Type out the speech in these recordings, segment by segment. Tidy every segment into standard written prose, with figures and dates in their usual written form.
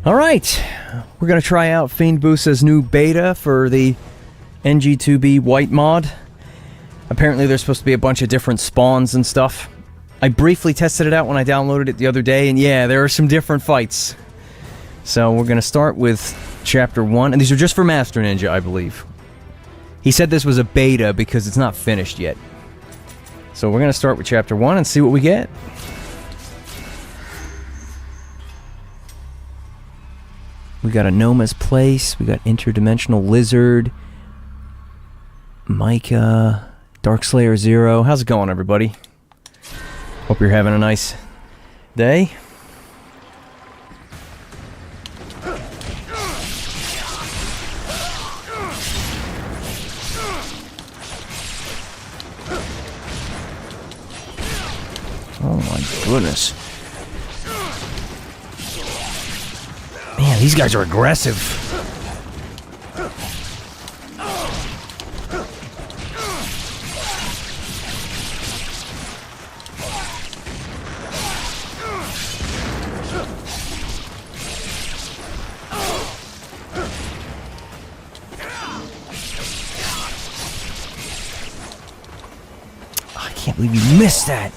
Alright, we're going to try out Fiend Busa's new beta for the NG2B White mod. Apparently there's supposed to be a bunch of different spawns and stuff. I briefly tested it out when I downloaded it the other day, and yeah, there are some different fights. So we're going to start with Chapter 1, and these are just for Master Ninja, I believe. He said this was a beta because it's not finished yet. So we're going to start with Chapter 1 and see what we get. We got a Noma's Place, we got Interdimensional Lizard, Micah, Darkslayer Zero. How's it going, everybody? Hope you're having a nice day. Oh my goodness. Man, these guys are aggressive. I can't believe you missed that.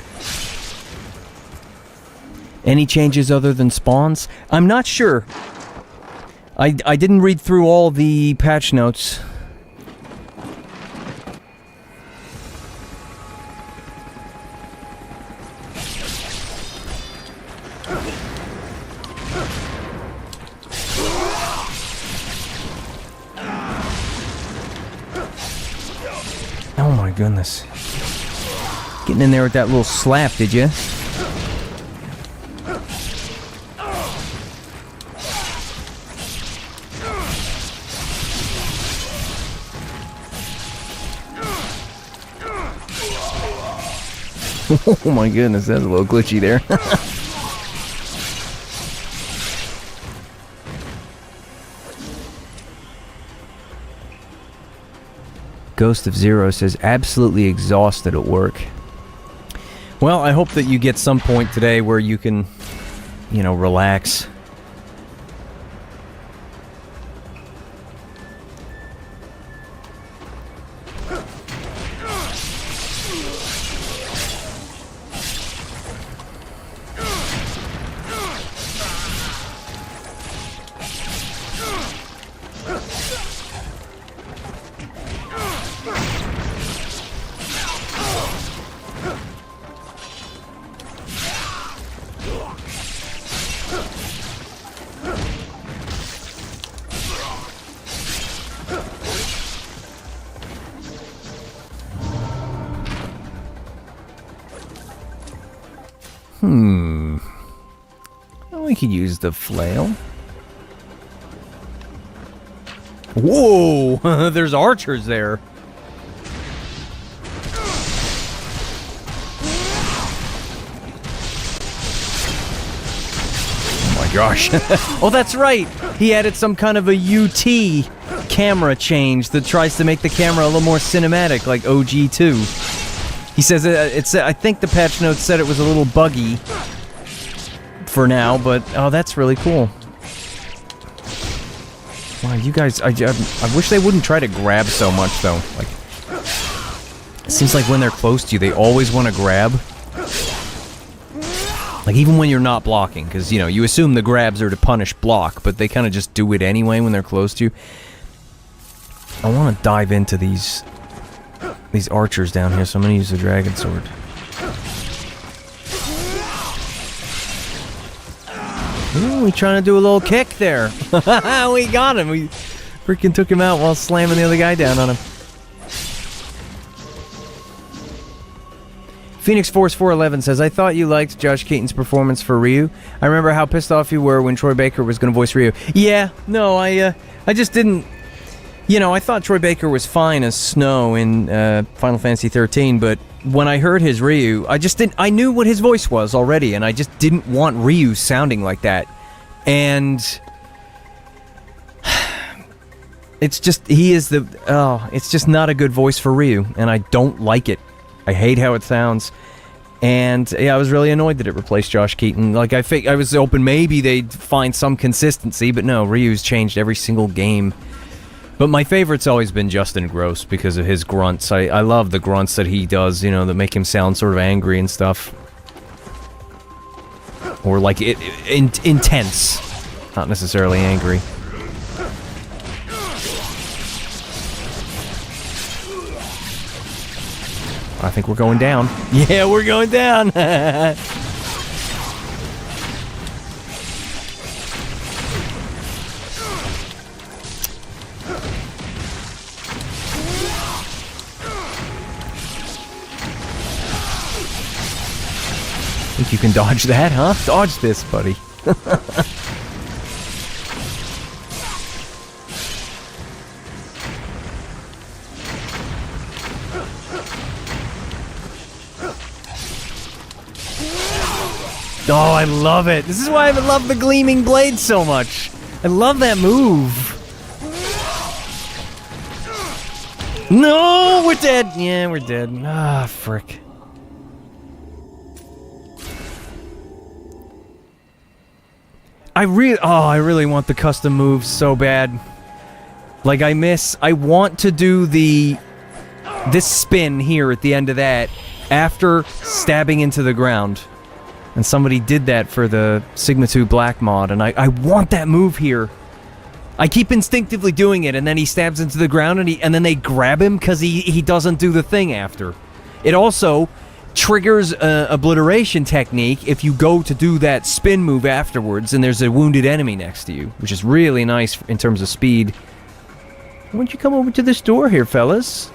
Any changes other than spawns? I'm not sure. I didn't read through all the patch notes. Oh my goodness. Getting in there with that little slap, did you? Oh my goodness, that's a little glitchy there. Ghost of Zero says, absolutely exhausted at work. Well, I hope that you get some point today where you can, you know, relax. We could use the flail. Whoa! There's archers there. Oh my gosh. Oh, that's right! He added some kind of a UT camera change that tries to make the camera a little more cinematic, like OG2. He says I think the patch notes said it was a little buggy for now, but oh, that's really cool. Wow, you guys, I wish they wouldn't try to grab so much, though. Like, it seems like when they're close to you, they always want to grab. Like, even when you're not blocking, because, you know, you assume the grabs are to punish block, but they kind of just do it anyway when they're close to you. I want to dive into these archers down here, so I'm going to use the dragon sword. Ooh, we trying to do a little kick there. We got him. We freaking took him out while slamming the other guy down on him. Phoenix Force 411 says, I thought you liked Josh Keaton's performance for Ryu. I remember how pissed off you were when Troy Baker was going to voice Ryu. Yeah, no, I just didn't... You know, I thought Troy Baker was fine as Snow in Final Fantasy 13, but when I heard his Ryu, I just didn't... I knew what his voice was already, and I just didn't want Ryu sounding like that. And... It's just... He is the... Oh, it's just not a good voice for Ryu, and I don't like it. I hate how it sounds. And yeah, I was really annoyed that it replaced Josh Keaton. Like, I was hoping maybe they'd find some consistency, but no, Ryu's changed every single game. But my favorite's always been Justin Gross because of his grunts. I love the grunts that he does, you know, that make him sound sort of angry and stuff. Or like intense, not necessarily angry. I think we're going down. Yeah, we're going down! Think you can dodge that, huh? Dodge this, buddy. Oh, I love it. This is why I love the Gleaming Blade so much. I love that move. No, we're dead. Yeah, we're dead. Ah, frick. I really want the custom moves so bad. Like, I want to do this spin here at the end of that after stabbing into the ground. And somebody did that for the Sigma 2 Black mod, and I want that move here. I keep instinctively doing it, and then he stabs into the ground, and then they grab him because he doesn't do the thing after. It also triggers an obliteration technique if you go to do that spin move afterwards and there's a wounded enemy next to you, which is really nice in terms of speed. Why don't you come over to this door here, fellas?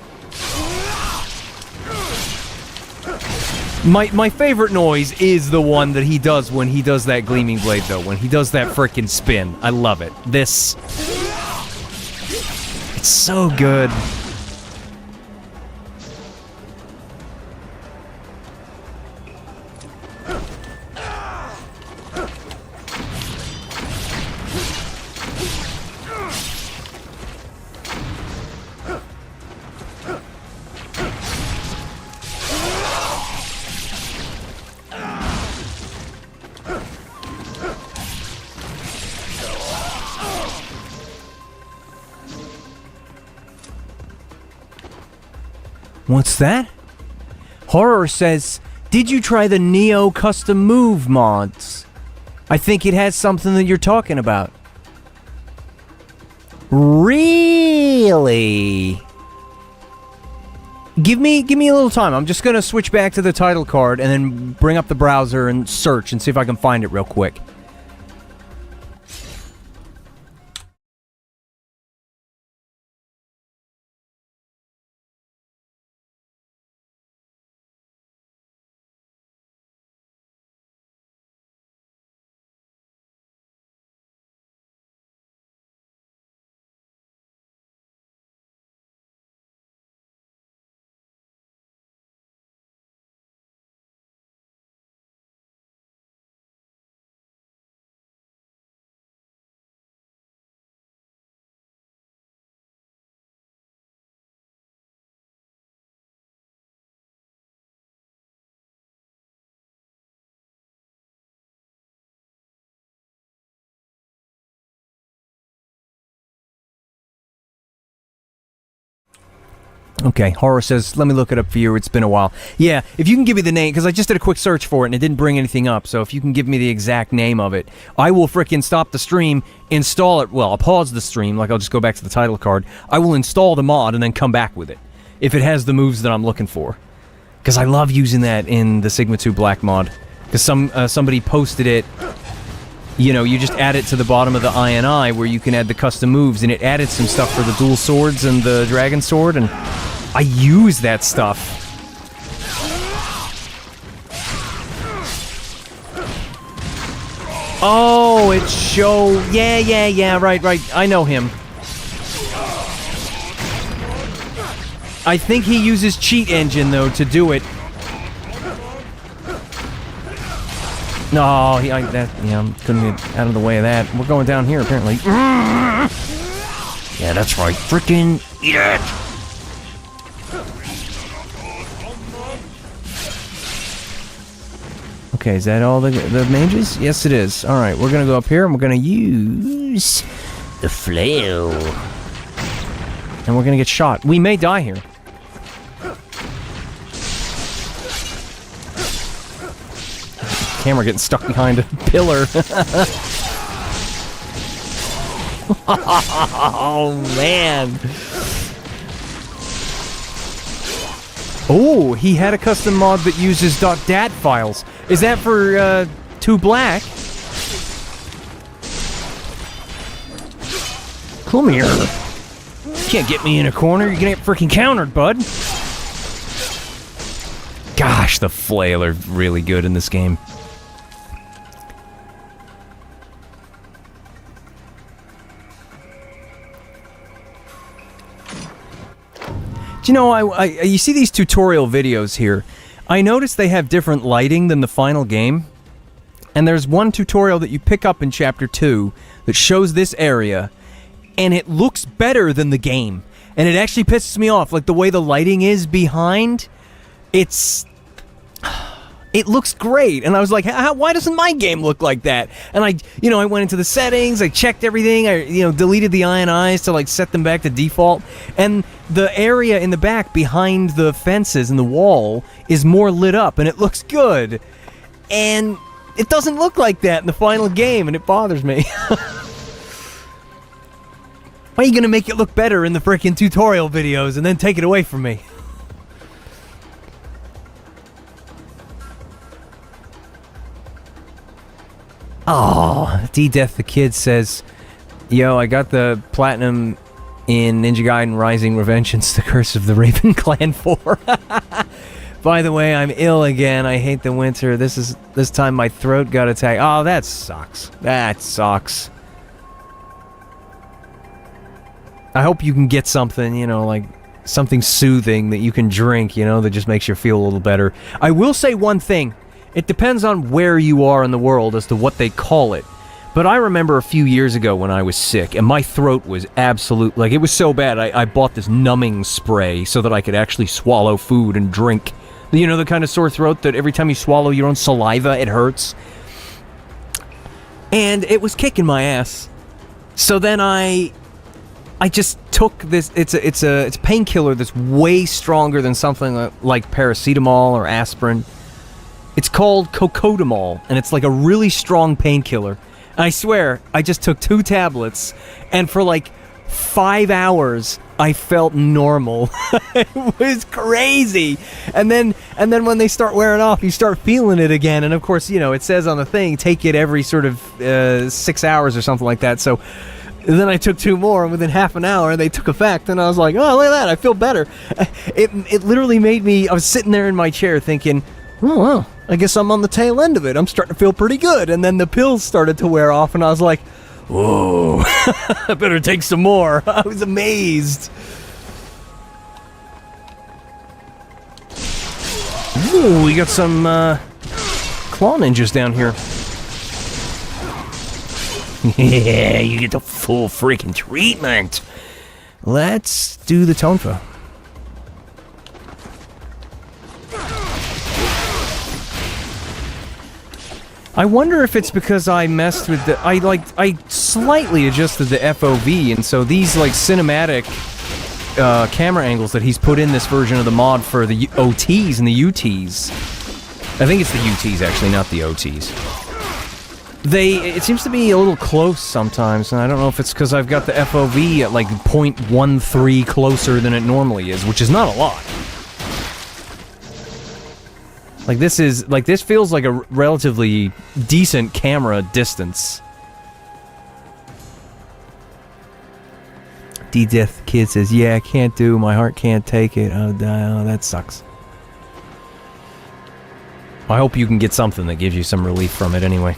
My favorite noise is the one that he does when he does that Gleaming Blade, though. When he does that frickin' spin. I love it. It's so good. What's that? Horror says, did you try the Neo custom move mods? I think it has something that you're talking about. Really? Give me a little time. I'm just gonna switch back to the title card and then bring up the browser and search and see if I can find it real quick. Okay, Horror says, let me look it up for you, it's been a while. Yeah, if you can give me the name, because I just did a quick search for it and it didn't bring anything up, so if you can give me the exact name of it, I will frickin' stop the stream, install it, well, I'll pause the stream, like I'll just go back to the title card, I will install the mod and then come back with it, if it has the moves that I'm looking for. Because I love using that in the Sigma 2 Black mod, because somebody posted it, you know, you just add it to the bottom of the INI where you can add the custom moves, and it added some stuff for the dual swords and the dragon sword, and I use that stuff. Oh, it's Show. Yeah, right. I know him. I think he uses Cheat Engine, though, to do it. No, I couldn't get out of the way of that. We're going down here, apparently. Yeah, that's right. Frickin' eat it! Okay, is that all the mages? Yes, it is. Alright, we're gonna go up here and we're gonna use the flail. And we're gonna get shot. We may die here. Camera getting stuck behind a pillar. Oh, man. Oh, he had a custom mod that uses .dat files. Is that for, 2 black? Come here. You can't get me in a corner. You're gonna get freaking countered, bud. Gosh, the flail are really good in this game. You know, you see these tutorial videos here. I noticed they have different lighting than the final game. And there's one tutorial that you pick up in Chapter 2 that shows this area, and it looks better than the game. And it actually pisses me off, like the way the lighting is behind. It looks great, and I was like, why doesn't my game look like that? And I went into the settings, I checked everything, I deleted the INIs to like set them back to default, and the area in the back behind the fences and the wall is more lit up, and it looks good. And it doesn't look like that in the final game, and it bothers me. Why are you gonna make it look better in the frickin' tutorial videos and then take it away from me? Oh, D-Death the Kid says, yo, I got the platinum in Ninja Gaiden Rising Revengeance, the Curse of the Raven Clan 4. By the way, I'm ill again. I hate the winter. This time my throat got attacked. Oh, that sucks. That sucks. I hope you can get something, like something soothing that you can drink, that just makes you feel a little better. I will say one thing. It depends on where you are in the world as to what they call it. But I remember a few years ago when I was sick, and my throat was it was so bad, I bought this numbing spray so that I could actually swallow food and drink. The kind of sore throat that every time you swallow your own saliva, it hurts. And it was kicking my ass. So then I just took this, it's a painkiller that's way stronger than something like paracetamol or aspirin. It's called cocodamol, and it's like a really strong painkiller. And I swear, I just took 2 tablets, and for like 5 hours, I felt normal. It was crazy. And then when they start wearing off, you start feeling it again. And of course, it says on the thing, take it every sort of 6 hours or something like that. So then I took 2 more, and within half an hour, they took effect, and I was like, oh, look at that, I feel better. It literally made me, I was sitting there in my chair thinking, oh, wow. I guess I'm on the tail end of it. I'm starting to feel pretty good. And then the pills started to wear off, and I was like, whoa, I better take some more. I was amazed. Ooh, we got some claw ninjas down here. Yeah, you get the full freaking treatment. Let's do the Tonfa. I wonder if it's because I messed with I slightly adjusted the FOV, and so these cinematic camera angles that he's put in this version of the mod for the OTs and the UTs. I think it's the UTs actually, not the OTs. It seems to be a little close sometimes, and I don't know if it's because I've got the FOV at 0.13 closer than it normally is, which is not a lot. This feels like a relatively decent camera distance. D-Death Kid says, yeah, I can't do, my heart can't take it. Oh, that sucks. I hope you can get something that gives you some relief from it anyway.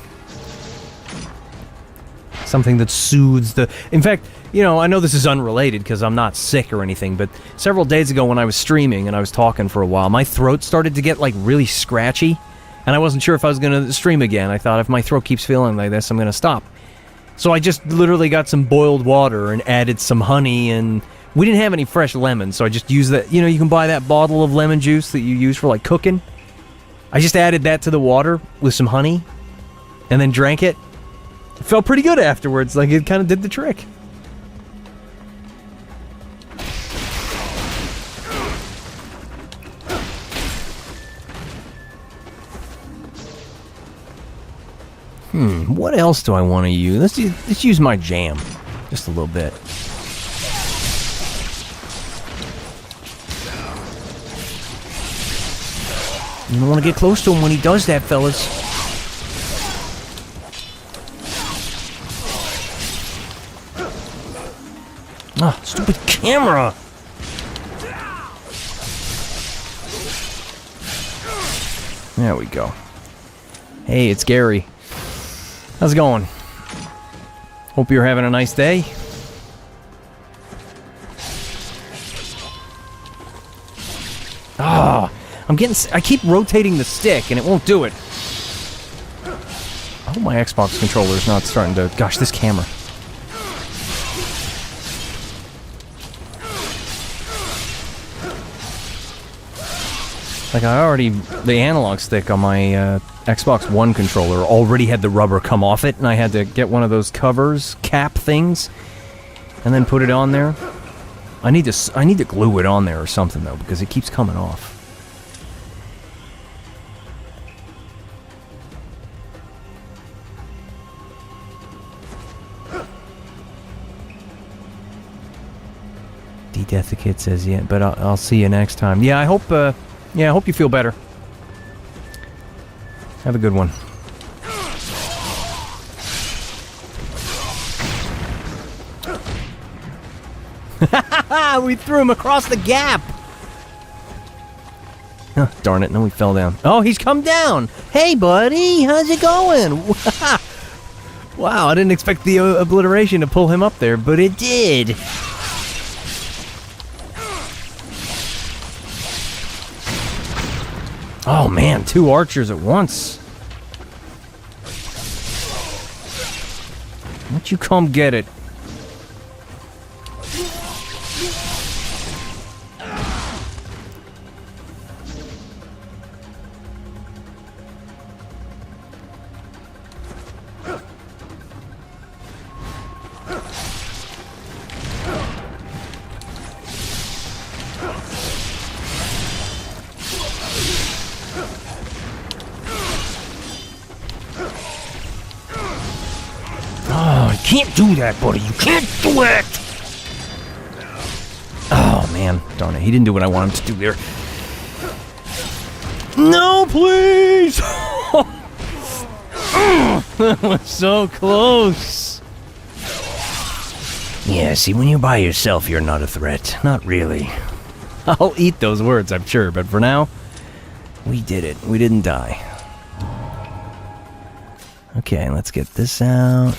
Something that soothes the... In fact, I know this is unrelated because I'm not sick or anything, but several days ago when I was streaming and I was talking for a while, my throat started to get, really scratchy, and I wasn't sure if I was going to stream again. I thought if my throat keeps feeling like this, I'm going to stop. So I just literally got some boiled water and added some honey, and we didn't have any fresh lemons, so I just used that... you can buy that bottle of lemon juice that you use for, cooking. I just added that to the water with some honey and then drank it. It felt pretty good afterwards, like it kind of did the trick. What else do I want to use? Let's use my jam. Just a little bit. You don't want to get close to him when he does that, fellas. Ah, stupid camera! There we go. Hey, it's Gary. How's it going? Hope you're having a nice day. Ah, I keep rotating the stick and it won't do it. I hope my Xbox controller's not starting to... Gosh, this camera. Like, the analog stick on my Xbox One controller already had the rubber come off it, and I had to get one of those covers, cap things, and then put it on there. I need to glue it on there or something, though, because it keeps coming off. D-Death the Kid says, yeah, but I'll see you next time. Yeah, I hope you feel better. Have a good one. We threw him across the gap! Oh, darn it, no, he fell down. Oh, he's come down! Hey, buddy, how's it going? Wow, I didn't expect the obliteration to pull him up there, but it did! Oh man, 2 archers at once. Why don't you come get it? You can't do that, buddy. You can't do it! Oh, man. Darn it. He didn't do what I wanted him to do there. No, please! That was so close. Yeah, see, when you're by yourself, you're not a threat. Not really. I'll eat those words, I'm sure, but for now, we did it. We didn't die. Okay, let's get this out.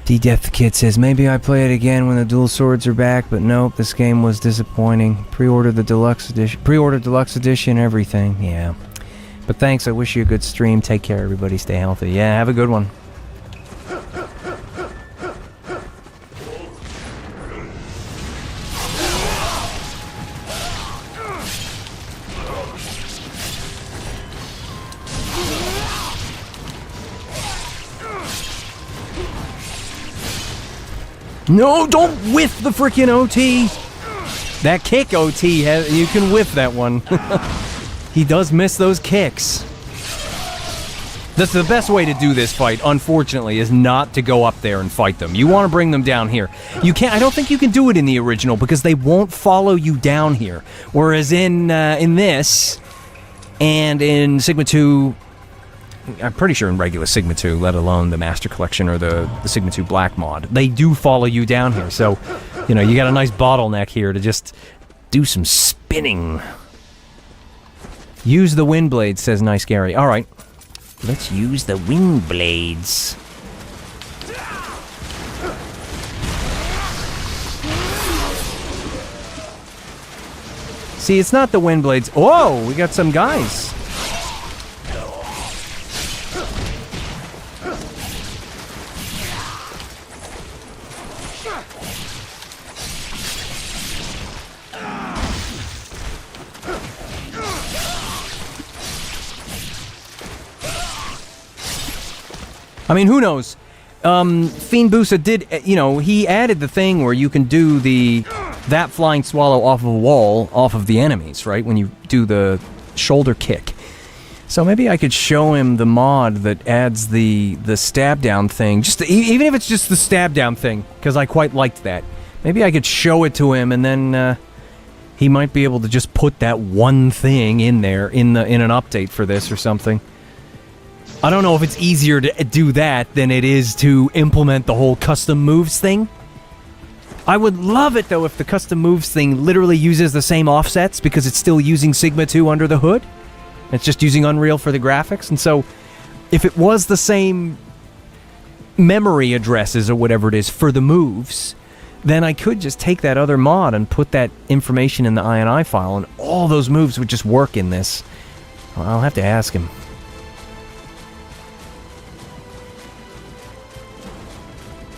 D-Death Kid says, maybe I play it again when the dual swords are back, but nope, this game was disappointing. Pre-order the deluxe edition, everything, yeah. But thanks, I wish you a good stream. Take care, everybody, stay healthy. Yeah, have a good one. No, don't whiff the freaking OT! That kick OT, you can whiff that one. He does miss those kicks. That's the best way to do this fight, unfortunately, is not to go up there and fight them. You want to bring them down here. You can't. I don't think you can do it in the original, because they won't follow you down here. Whereas in this, and in Sigma 2... I'm pretty sure in regular Sigma 2, let alone the Master Collection or the Sigma 2 Black mod, they do follow you down here. So, you know, you got a nice bottleneck here to just do some spinning. Use the wind blades, says Nice Gary. All right, let's use the wind blades. See, it's not the wind blades. Whoa, we got some guys. I mean, who knows? Fiend Busa did, he added the thing where you can do that flying swallow off of a wall, off of the enemies, right? When you do the shoulder kick. So maybe I could show him the mod that adds the stab down thing. Even if it's just the stab down thing, because I quite liked that. Maybe I could show it to him, and then he might be able to just put that one thing in there in an update for this or something. I don't know if it's easier to do that than it is to implement the whole custom moves thing. I would love it, though, if the custom moves thing literally uses the same offsets because it's still using Sigma 2 under the hood. It's just using Unreal for the graphics. And so, if it was the same memory addresses or whatever it is for the moves, then I could just take that other mod and put that information in the INI file, and all those moves would just work in this. Well, I'll have to ask him.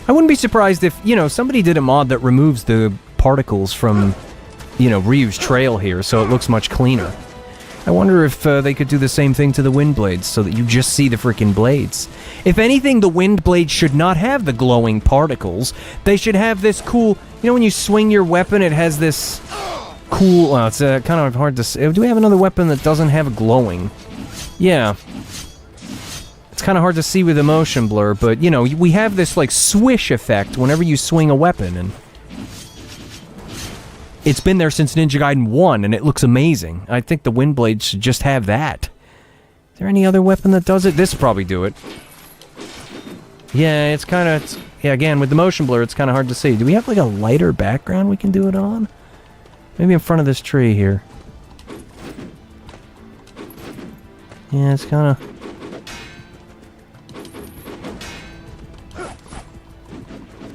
I wouldn't be surprised if, somebody did a mod that removes the particles from, Ryu's trail here, so it looks much cleaner. I wonder if they could do the same thing to the wind blades, so that you just see the freaking blades. If anything, the wind blades should not have the glowing particles. They should have this cool, when you swing your weapon, it has this cool, it's kind of hard to say. Do we have another weapon that doesn't have a glowing? Yeah. It's kind of hard to see with the motion blur, but, we have this, swish effect whenever you swing a weapon, and it's been there since Ninja Gaiden 1, and it looks amazing. I think the wind blade should just have that. Is there any other weapon that does it? This will probably do it. Yeah, it's kind of... Yeah, again, with the motion blur, it's kind of hard to see. Do we have, a lighter background we can do it on? Maybe in front of this tree here. Yeah, it's kind of...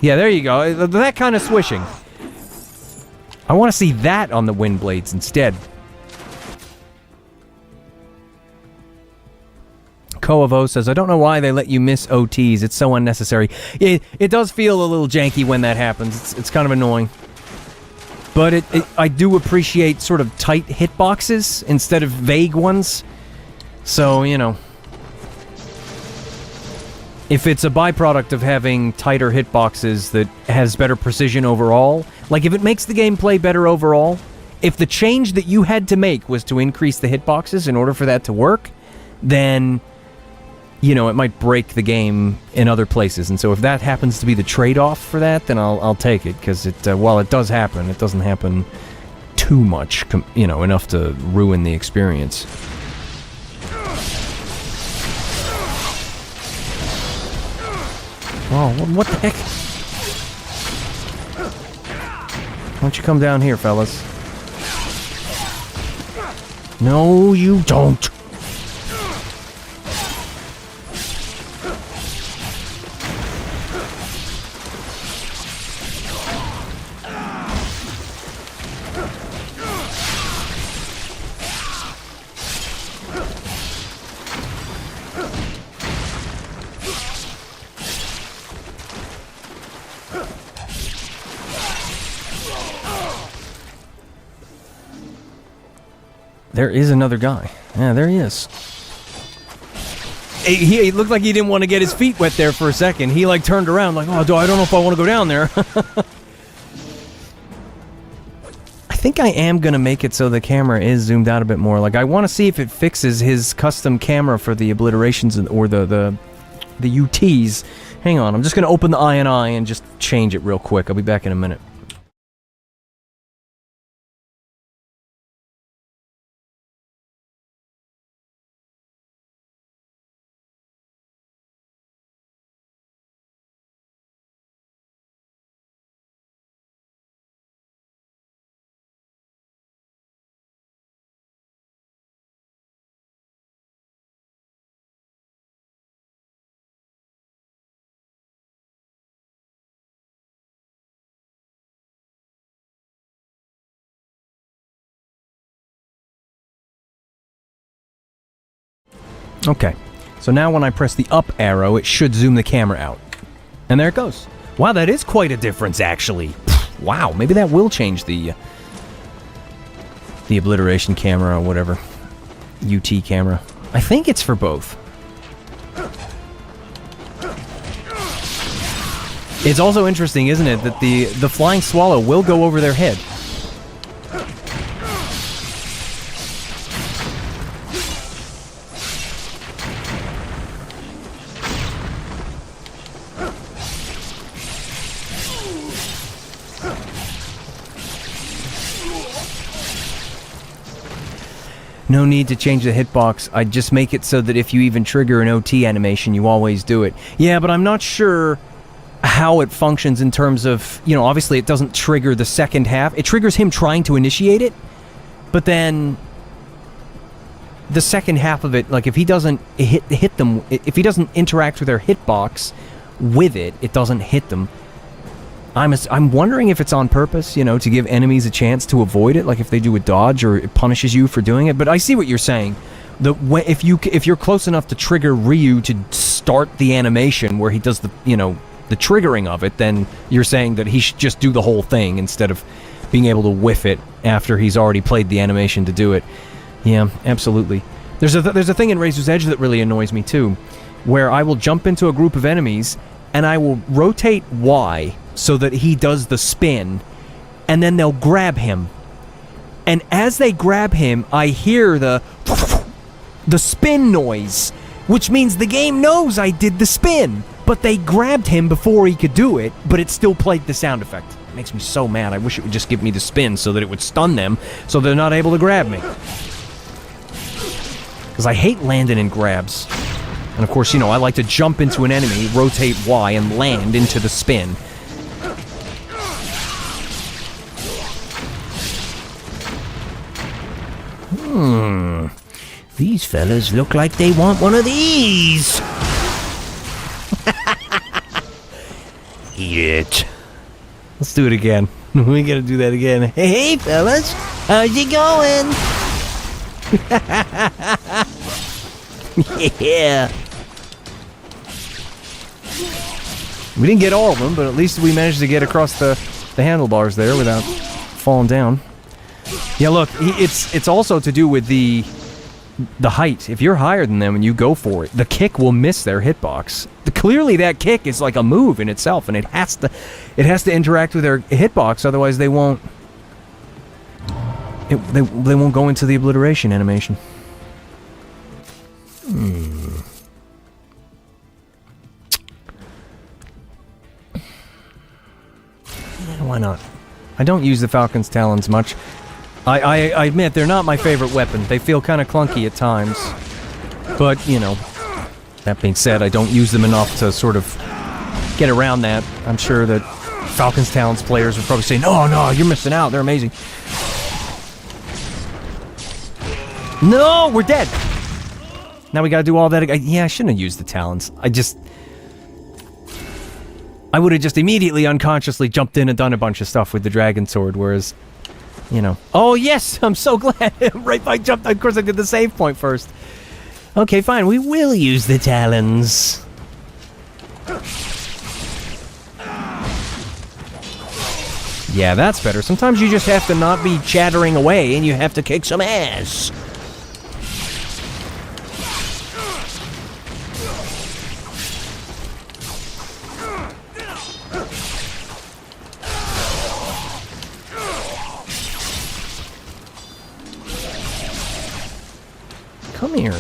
Yeah, there you go. That kind of swishing. I want to see that on the wind blades instead. Koavo says, I don't know why they let you miss OTs. It's so unnecessary. It does feel a little janky when that happens. It's kind of annoying. But I do appreciate sort of tight hitboxes instead of vague ones. So, if it's a byproduct of having tighter hitboxes that has better precision overall, if it makes the gameplay better overall, if the change that you had to make was to increase the hitboxes in order for that to work, then, it might break the game in other places. And so if that happens to be the trade-off for that, then I'll take it, because while it does happen, it doesn't happen too much, enough to ruin the experience. Oh, what the heck? Why don't you come down here, fellas? No, you don't. There is another guy. Yeah, there he is. He looked like he didn't want to get his feet wet there for a second. He turned around oh, I don't know if I want to go down there. I think I am going to make it so the camera is zoomed out a bit more. I want to see if it fixes his custom camera for the obliterations or the UTs. Hang on, I'm just going to open the INI and just change it real quick. I'll be back in a minute. Okay, so now when I press the up arrow, it should zoom the camera out. And there it goes. Wow, that is quite a difference, actually. Wow, maybe that will change the obliteration camera or whatever. UT camera. I think it's for both. It's also interesting, isn't it, that the flying swallow will go over their head. No need to change the hitbox. I'd just make it so that if you even trigger an OT animation, you always do it. Yeah, but I'm not sure how it functions in terms of, you know, obviously it doesn't trigger the second half. It triggers him trying to initiate it, but then the second half of it, like if he doesn't hit them, if he doesn't interact with their hitbox with it, it doesn't hit them. I'm wondering if it's on purpose, you know, to give enemies a chance to avoid it, like if they do a dodge or it punishes you for doing it. But I see what you're saying. If you're close enough to trigger Ryu to start the animation where he does the, you know, the triggering of it, then you're saying that he should just do the whole thing instead of being able to whiff it after he's already played the animation to do it. Yeah, absolutely. There's a thing in Razor's Edge that really annoys me too, where I will jump into a group of enemies and I will rotate Y so that he does the spin, and then they'll grab him. And as they grab him, I hear the spin noise, which means the game knows I did the spin, but they grabbed him before he could do it, but it still played the sound effect. It makes me so mad. I wish it would just give me the spin so that it would stun them, so they're not able to grab me. Because I hate landing in grabs. And of course, you know, I like to jump into an enemy, rotate Y, and land into the spin. These fellas look like they want one of these. Eat it. Let's do it again. We gotta do that again. Hey, fellas. How's it going? Yeah. We didn't get all of them, but at least we managed to get across the handlebars there without falling down. Yeah, look, it's also to do with the height. If you're higher than them and you go for it, the kick will miss their hitbox. Clearly, that kick is like a move in itself, and it has to interact with their hitbox, otherwise they won't. They won't go into the obliteration animation. Yeah, why not? I don't use the Falcon's Talons much. I admit, they're not my favorite weapon. They feel kind of clunky at times. But, you know, that being said, I don't use them enough to sort of get around that. I'm sure that Falcon's Talons players would probably say, no, you're missing out. They're amazing. No, we're dead. Now we gotta do all that again. Yeah, I shouldn't have used the Talons. I would have just immediately unconsciously jumped in and done a bunch of stuff with the Dragon Sword, whereas, you know. Oh, yes! I'm so glad. Right, I jumped. Of course, I did the save point first. Okay, fine. We will use the Talons. Yeah, that's better. Sometimes you just have to not be chattering away, and you have to kick some ass. Come here.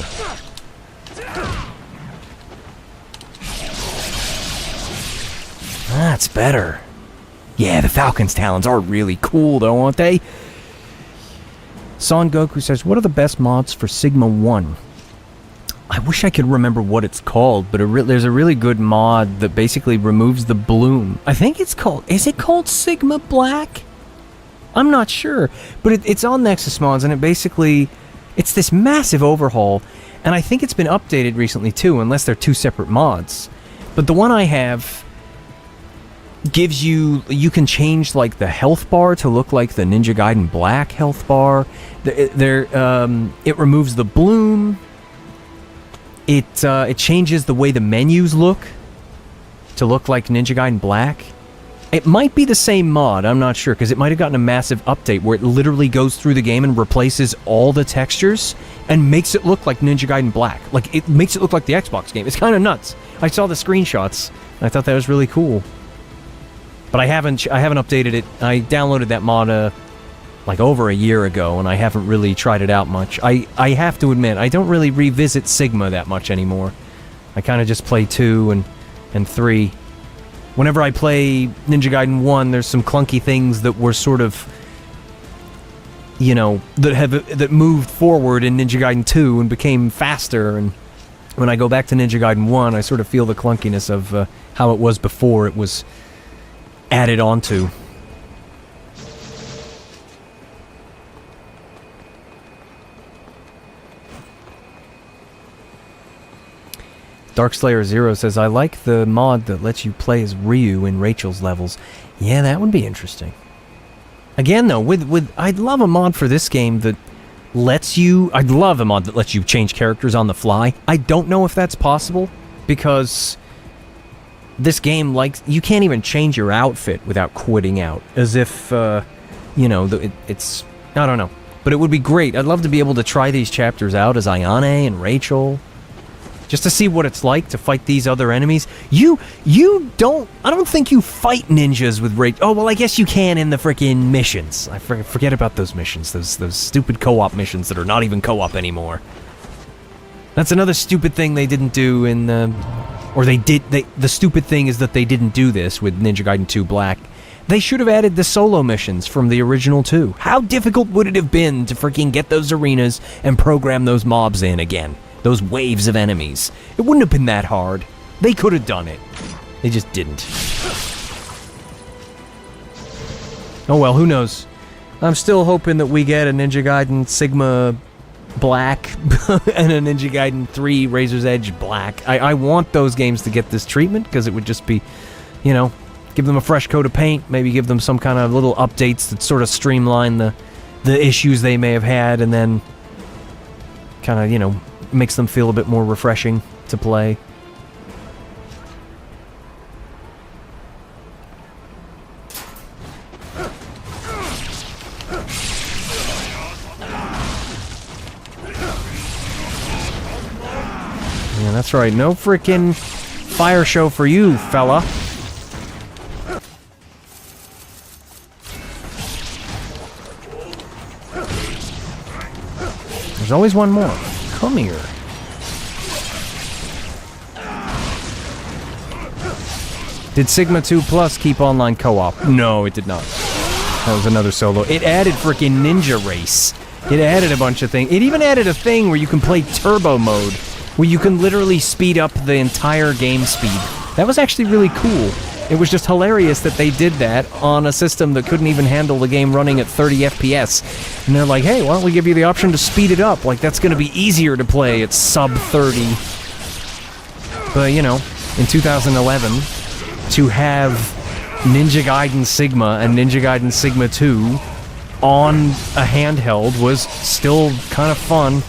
That's better. Yeah, the Falcon's Talons are really cool, though, aren't they? Son Goku says, what are the best mods for Sigma 1? I wish I could remember what it's called, but there's a really good mod that basically removes the bloom. I think it's called... Is it called Sigma Black? I'm not sure. But it's on Nexus Mods, and it basically... It's this massive overhaul, and I think it's been updated recently, too, unless they're two separate mods. But the one I have... gives you can change like the health bar to look like the Ninja Gaiden Black health bar. It removes the bloom. It changes the way the menus look to look like Ninja Gaiden Black. It might be the same mod, I'm not sure, because it might have gotten a massive update where it literally goes through the game and replaces all the textures and makes it look like Ninja Gaiden Black. Like, it makes it look like the Xbox game. It's kind of nuts. I saw the screenshots, and I thought that was really cool. But I haven't updated it. I downloaded that mod like over a year ago, and I haven't really tried it out much. I have to admit, I don't really revisit Sigma that much anymore. I kind of just play 2 and 3. Whenever I play Ninja Gaiden 1, there's some clunky things that were sort of, you know, that moved forward in Ninja Gaiden 2 and became faster, and when I go back to Ninja Gaiden 1, I sort of feel the clunkiness of how it was before it was added onto. Darkslayer Zero says, I like the mod that lets you play as Ryu in Rachel's levels. Yeah, that would be interesting. Again, though, I'd love a mod for this game that lets you... I'd love a mod that lets you change characters on the fly. I don't know if that's possible, because this game, like, you can't even change your outfit without quitting out. As if, you know, it's... I don't know. But it would be great. I'd love to be able to try these chapters out as Ayane and Rachel, just to see what it's like to fight these other enemies. I don't think you fight ninjas with Rachel. Oh, well, I guess you can in the frickin' missions. I forget about those missions, those stupid co-op missions that are not even co-op anymore. That's another stupid thing they didn't do in, the stupid thing is that they didn't do this with Ninja Gaiden 2 Black. They should have added the solo missions from the original 2. How difficult would it have been to freaking get those arenas and program those mobs in again? Those waves of enemies. It wouldn't have been that hard. They could have done it. They just didn't. Oh well, who knows? I'm still hoping that we get a Ninja Gaiden Sigma Black and a Ninja Gaiden 3 Razor's Edge Black. I want those games to get this treatment, because it would just be, you know, give them a fresh coat of paint, maybe give them some kind of little updates that sort of streamline the issues they may have had, and then kind of, you know, makes them feel a bit more refreshing to play. Yeah, that's right. No frickin' fire show for you, fella. There's always one more. Come here. Did Sigma 2 Plus keep online co-op? No, it did not. That was another solo. It added frickin' Ninja Race. It added a bunch of things. It even added a thing where you can play turbo mode, where you can literally speed up the entire game speed. That was actually really cool. It was just hilarious that they did that on a system that couldn't even handle the game running at 30 FPS. And they're like, hey, why don't we give you the option to speed it up? Like, that's gonna be easier to play at sub 30. But, you know, in 2011, to have Ninja Gaiden Sigma and Ninja Gaiden Sigma 2 on a handheld was still kind of fun.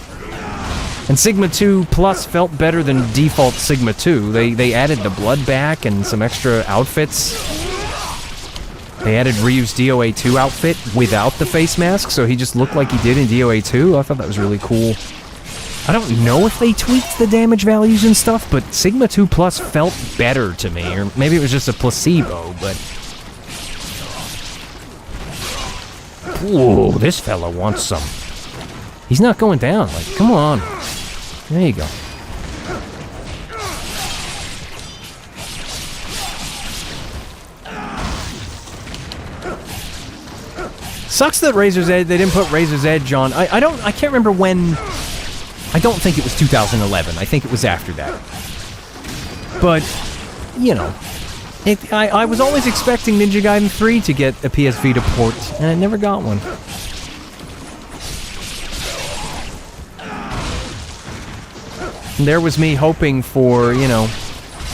And Sigma 2 Plus felt better than default Sigma 2. They added the blood back and some extra outfits. They added Ryu's DOA 2 outfit without the face mask, so he just looked like he did in DOA 2. I thought that was really cool. I don't know if they tweaked the damage values and stuff, but Sigma 2 Plus felt better to me. Or maybe it was just a placebo, but... Whoa, this fella wants some. He's not going down. Like, come on. There you go. Sucks that Razor's Edge, they didn't put Razor's Edge on. I can't remember when. I don't think it was 2011. I think it was after that. But, you know, I was always expecting Ninja Gaiden 3 to get a PS Vita port, and I never got one. And there was me hoping for, you know,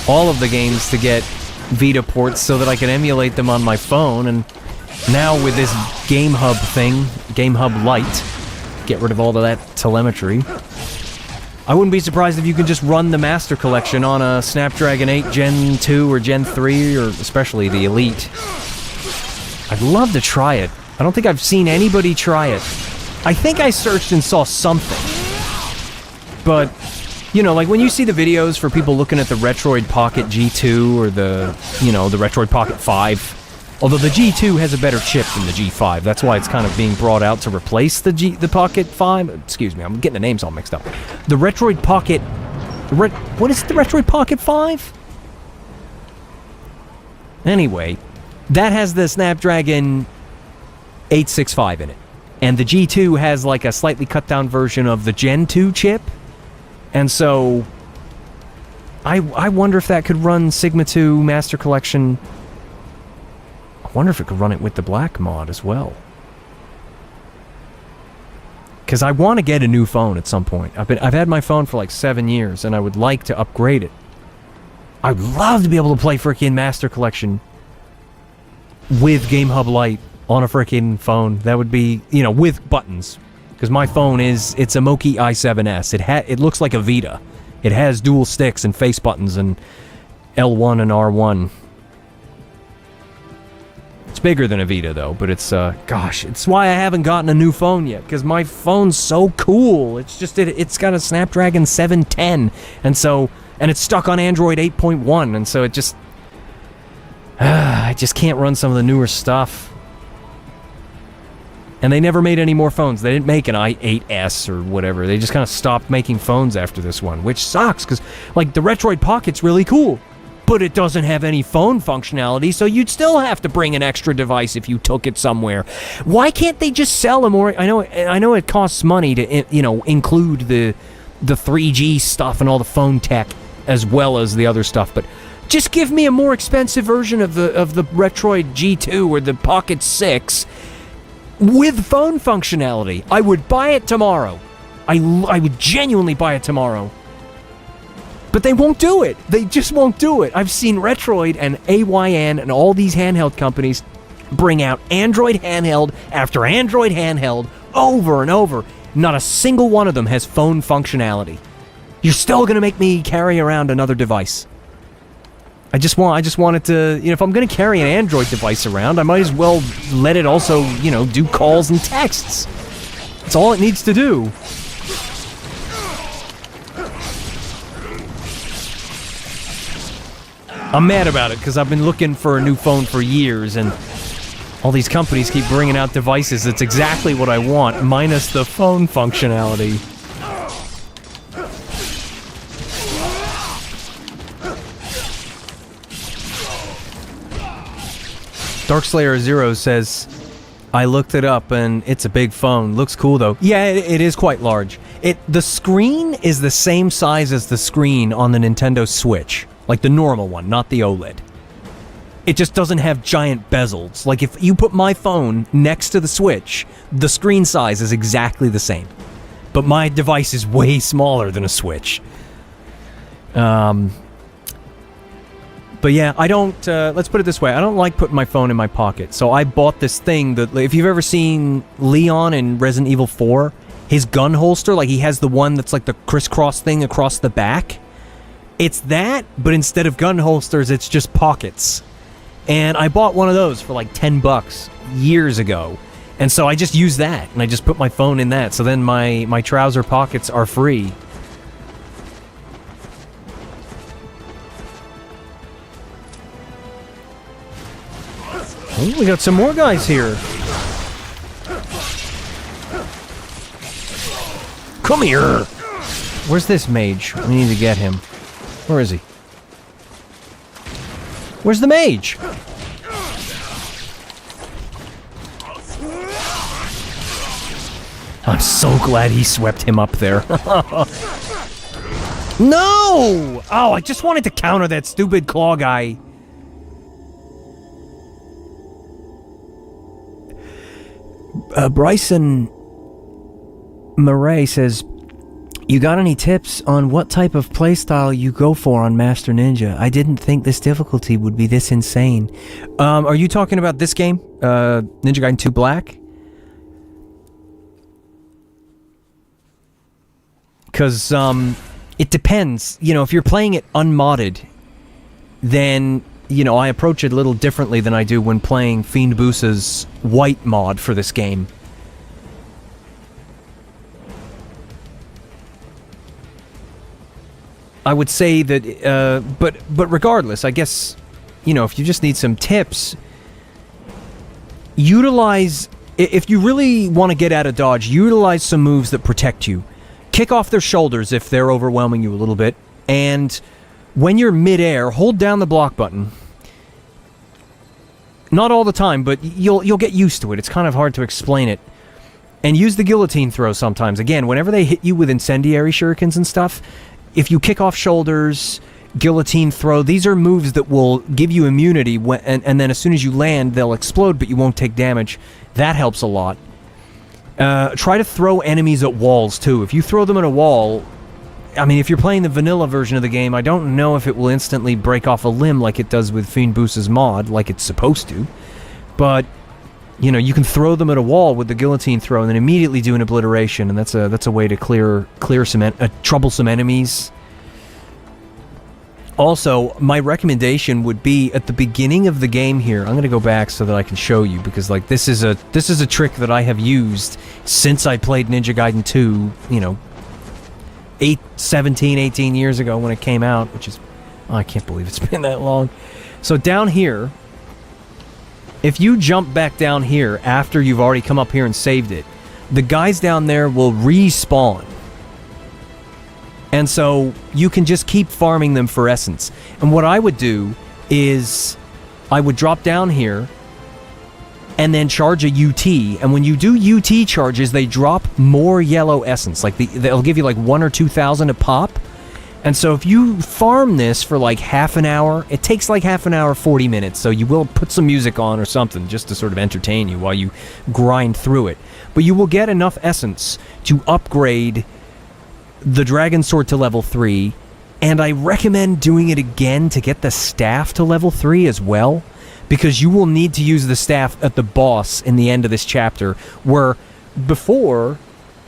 all of the games to get Vita ports so that I could emulate them on my phone, and now with this Game Hub thing, Game Hub Lite, get rid of all of that telemetry. I wouldn't be surprised if you could just run the Master Collection on a Snapdragon 8 Gen 2 or Gen 3, or especially the Elite. I'd love to try it. I don't think I've seen anybody try it. I think I searched and saw something. But, you know, like when you see the videos for people looking at the Retroid Pocket G2 or the, you know, the Retroid Pocket 5, Although the G2 has a better chip than the G5. That's why it's kind of being brought out to replace the Pocket 5. Excuse me, I'm getting the names all mixed up. The Retroid Pocket... what is the Retroid Pocket 5? Anyway, that has the Snapdragon 865 in it. And the G2 has like a slightly cut down version of the Gen 2 chip. And so... I wonder if that could run Sigma 2 Master Collection... I wonder if it could run it with the black mod as well. Because I want to get a new phone at some point. I've had my phone for like 7 years, and I would like to upgrade it. I'd love to be able to play frickin' Master Collection with Game Hub Lite on a frickin' phone. That would be, you know, with buttons. Because my phone it's a Moki i7S. It looks like a Vita. It has dual sticks and face buttons and L1 and R1. It's bigger than a Vita, though, but it's, gosh, it's why I haven't gotten a new phone yet, because my phone's so cool. It's just, it's got a Snapdragon 710, and it's stuck on Android 8.1, and so it just, I just can't run some of the newer stuff. And they never made any more phones. They didn't make an i8S or whatever. They just kind of stopped making phones after this one, which sucks, because, like, the Retroid Pocket's really cool. But it doesn't have any phone functionality, so you'd still have to bring an extra device if you took it somewhere. Why can't they just sell a more... I know it costs money to, you know, include the 3G stuff and all the phone tech as well as the other stuff, but just give me a more expensive version of the Retroid G2 or the Pocket 6 with phone functionality. I would buy it tomorrow. I would genuinely buy it tomorrow. But they won't do it. They just won't do it. I've seen Retroid and AYN and all these handheld companies bring out Android handheld after Android handheld over and over. Not a single one of them has phone functionality. You're still going to make me carry around another device. I just want it to, you know, if I'm going to carry an Android device around, I might as well let it also, you know, do calls and texts. That's all it needs to do. I'm mad about it because I've been looking for a new phone for years, and all these companies keep bringing out devices that's exactly what I want, minus the phone functionality. Darkslayer Zero says, I looked it up and it's a big phone. Looks cool though. Yeah, it is quite large. The screen is the same size as the screen on the Nintendo Switch. Like the normal one, not the OLED. It just doesn't have giant bezels. Like if you put my phone next to the Switch, the screen size is exactly the same. But my device is way smaller than a Switch. But yeah, I don't, let's put it this way, I don't like putting my phone in my pocket. So I bought this thing that, if you've ever seen Leon in Resident Evil 4, his gun holster, like he has the one that's like the crisscross thing across the back. It's that, but instead of gun holsters, it's just pockets. And I bought one of those for like $10 years ago. And so I just use that, and I just put my phone in that. So then my trouser pockets are free. Oh, we got some more guys here. Come here! Where's this mage? We need to get him. Where is he? Where's the mage? I'm so glad he swept him up there. No! Oh, I just wanted to counter that stupid claw guy. Bryson Murray says, you got any tips on what type of playstyle you go for on Master Ninja? I didn't think this difficulty would be this insane. Are you talking about this game? Ninja Gaiden 2 Black? Because, it depends. You know, if you're playing it unmodded, then, you know, I approach it a little differently than I do when playing Fiend Boosa's white mod for this game. I would say that, but regardless, I guess, you know, if you just need some tips, If you really want to get out of dodge, utilize some moves that protect you. Kick off their shoulders if they're overwhelming you a little bit, and when you're midair, hold down the block button. Not all the time, but you'll get used to it. It's kind of hard to explain it. And use the guillotine throw sometimes. Again, whenever they hit you with incendiary shurikens and stuff, if you kick off shoulders, guillotine throw, these are moves that will give you immunity, and then as soon as you land, they'll explode, but you won't take damage. That helps a lot. Try to throw enemies at walls, too. If you throw them at a wall, I mean, if you're playing the vanilla version of the game, I don't know if it will instantly break off a limb like it does with Fiend Boosa's mod, like it's supposed to. But, you know, you can throw them at a wall with the guillotine throw and then immediately do an obliteration, and that's a way to clear some troublesome enemies. Also, my recommendation would be at the beginning of the game here. I'm going to go back so that I can show you, because like this is a trick that I have used since I played Ninja Gaiden 2, you know, 17, 18 years ago when it came out, which is, oh, I can't believe it's been that long. So down here, if you jump back down here after you've already come up here and saved it, the guys down there will respawn. And so you can just keep farming them for essence. And what I would do is I would drop down here and then charge a UT. And when you do UT charges, they drop more yellow essence. Like they'll give you like 1,000 or 2,000 a pop. And so if you farm this for like half an hour, it takes like half an hour, 40 minutes. So you will put some music on or something just to sort of entertain you while you grind through it. But you will get enough essence to upgrade the Dragon Sword to level 3, and I recommend doing it again to get the staff to level 3 as well, because you will need to use the staff at the boss in the end of this chapter, where before,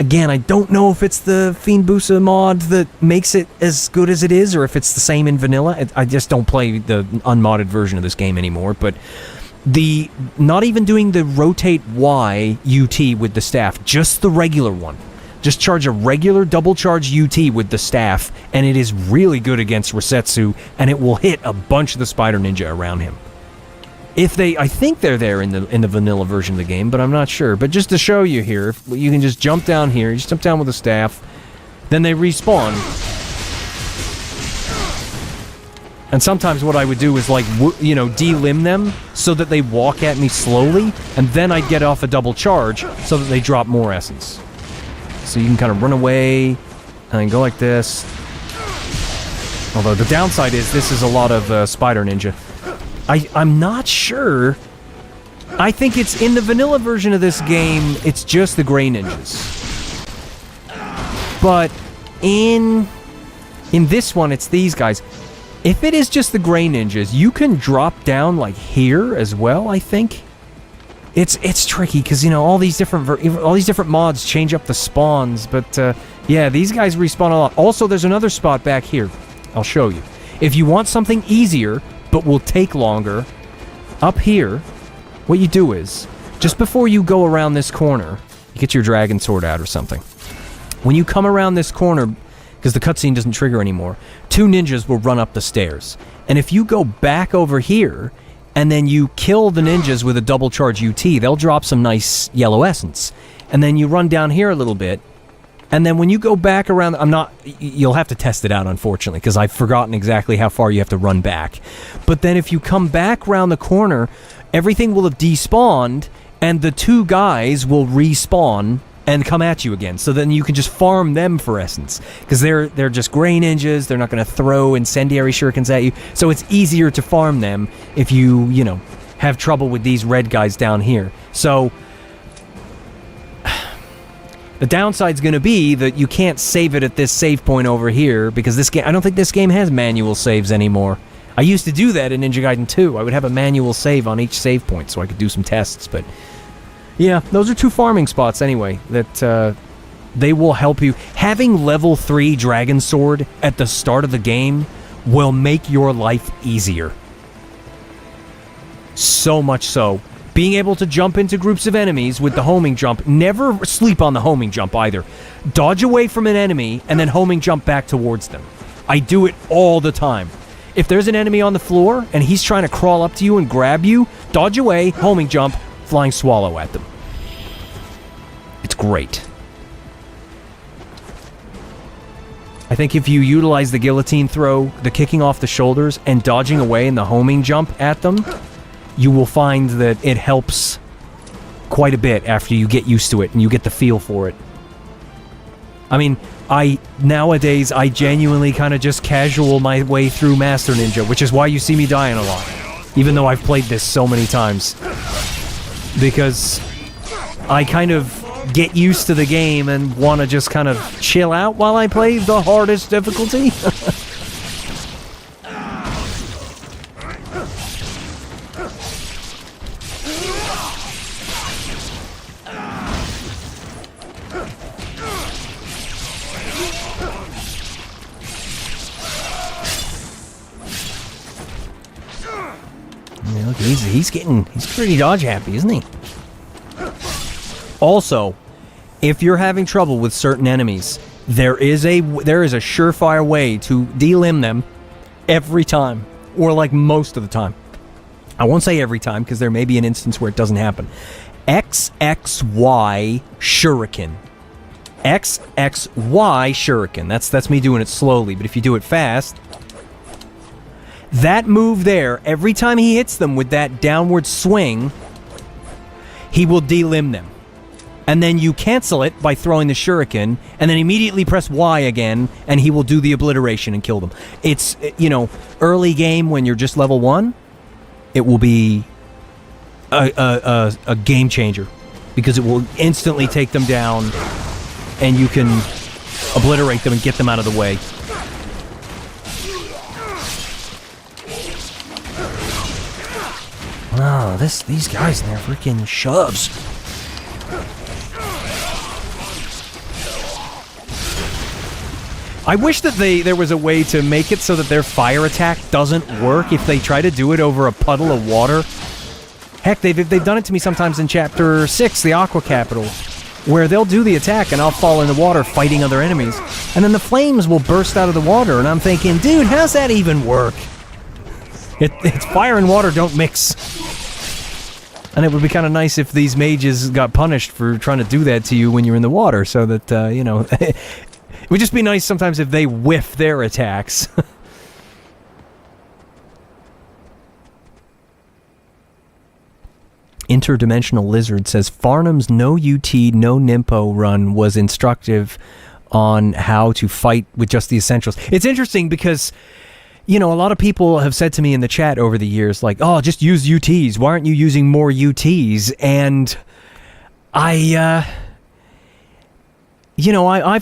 again, I don't know if it's the Fiend Boosa mod that makes it as good as it is, or if it's the same in vanilla. I just don't play the unmodded version of this game anymore, but not even doing the rotate Y UT with the staff, just the regular one. Just charge a regular double charge UT with the staff, and it is really good against Resetsu, and it will hit a bunch of the Spider Ninja around him. I think they're there in the vanilla version of the game, but I'm not sure. But just to show you here, you can just jump down here, you just jump down with the staff, then they respawn. And sometimes what I would do is like, delimb them so that they walk at me slowly, and then I'd get off a double charge so that they drop more essence. So you can kind of run away and then go like this. Although the downside is this is a lot of Spider Ninja. I'm not sure. I think it's in the vanilla version of this game, it's just the gray ninjas. But in this one, it's these guys. If it is just the gray ninjas, you can drop down like here as well, I think. It's tricky because, you know, all these different mods change up the spawns, but yeah, these guys respawn a lot. Also, there's another spot back here. I'll show you. If you want something easier but will take longer, up here, what you do is just before you go around this corner, you get your dragon sword out or something. When you come around this corner, because the cutscene doesn't trigger anymore, 2 ninjas will run up the stairs. And if you go back over here and then you kill the ninjas with a double charge UT, they'll drop some nice yellow essence. And then you run down here a little bit, and then when you go back around, you'll have to test it out, unfortunately, because I've forgotten exactly how far you have to run back. But then if you come back around the corner, everything will have despawned, and the 2 guys will respawn and come at you again. So then you can just farm them for essence, because they're just gray ninjas. They're not going to throw incendiary shurikens at you, so it's easier to farm them if you have trouble with these red guys down here. So the downside's going to be that you can't save it at this save point over here, because this game, I don't think this game has manual saves anymore. I used to do that in Ninja Gaiden 2. I would have a manual save on each save point so I could do some tests, but yeah, those are 2 farming spots anyway that they will help you. Having level 3 Dragon Sword at the start of the game will make your life easier. So much so. Being able to jump into groups of enemies with the homing jump. Never sleep on the homing jump either. Dodge away from an enemy and then homing jump back towards them. I do it all the time. If there's an enemy on the floor and he's trying to crawl up to you and grab you, dodge away, homing jump, flying swallow at them. It's great. I think if you utilize the guillotine throw, the kicking off the shoulders, and dodging away in the homing jump at them, you will find that it helps quite a bit after you get used to it and you get the feel for it. I mean, nowadays, I genuinely kind of just casual my way through Master Ninja, which is why you see me dying a lot, even though I've played this so many times. Because I kind of get used to the game and want to just kind of chill out while I play the hardest difficulty. Yeah, look, he's pretty dodge happy, isn't he? Also, if you're having trouble with certain enemies, there is a surefire way to delimb them every time, or like most of the time. I won't say every time, because there may be an instance where it doesn't happen. XXY Shuriken. XXY Shuriken. That's me doing it slowly, but if you do it fast, that move there, every time he hits them with that downward swing, he will delimb them. And then you cancel it by throwing the shuriken, and then immediately press Y again, and he will do the obliteration and kill them. It's, early game when you're just level 1, it will be a game changer, because it will instantly take them down, and you can obliterate them and get them out of the way. Oh, these guys, they're freaking shoves. I wish that there was a way to make it so that their fire attack doesn't work if they try to do it over a puddle of water. Heck, they've done it to me sometimes in Chapter 6, the Aqua Capital, where they'll do the attack and I'll fall in the water fighting other enemies, and then the flames will burst out of the water, and I'm thinking, dude, how's that even work? It's fire and water don't mix. And it would be kind of nice if these mages got punished for trying to do that to you when you're in the water, so that, it would just be nice sometimes if they whiff their attacks. Interdimensional Lizard says, Farnham's no UT, no Nimpo run was instructive on how to fight with just the essentials. It's interesting because, a lot of people have said to me in the chat over the years, like, oh, just use UTs. Why aren't you using more UTs? And I've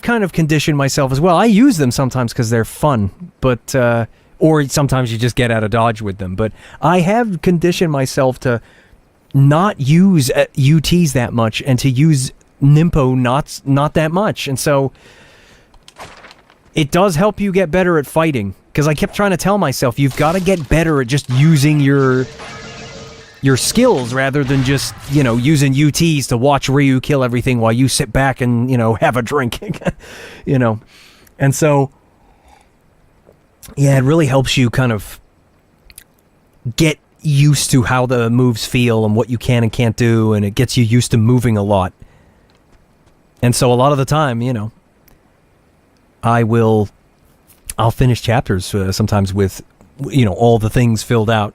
kind of conditioned myself as well. I use them sometimes because they're fun, but or sometimes you just get out of dodge with them. But I have conditioned myself to not use UTs that much and to use Nimpo not that much. And so it does help you get better at fighting, because I kept trying to tell myself, you've got to get better at just using your skills rather than just, using UTs to watch Ryu kill everything while you sit back and, have a drink, And so, yeah, it really helps you kind of get used to how the moves feel and what you can and can't do, and it gets you used to moving a lot. And so a lot of the time, I'll finish chapters sometimes with, all the things filled out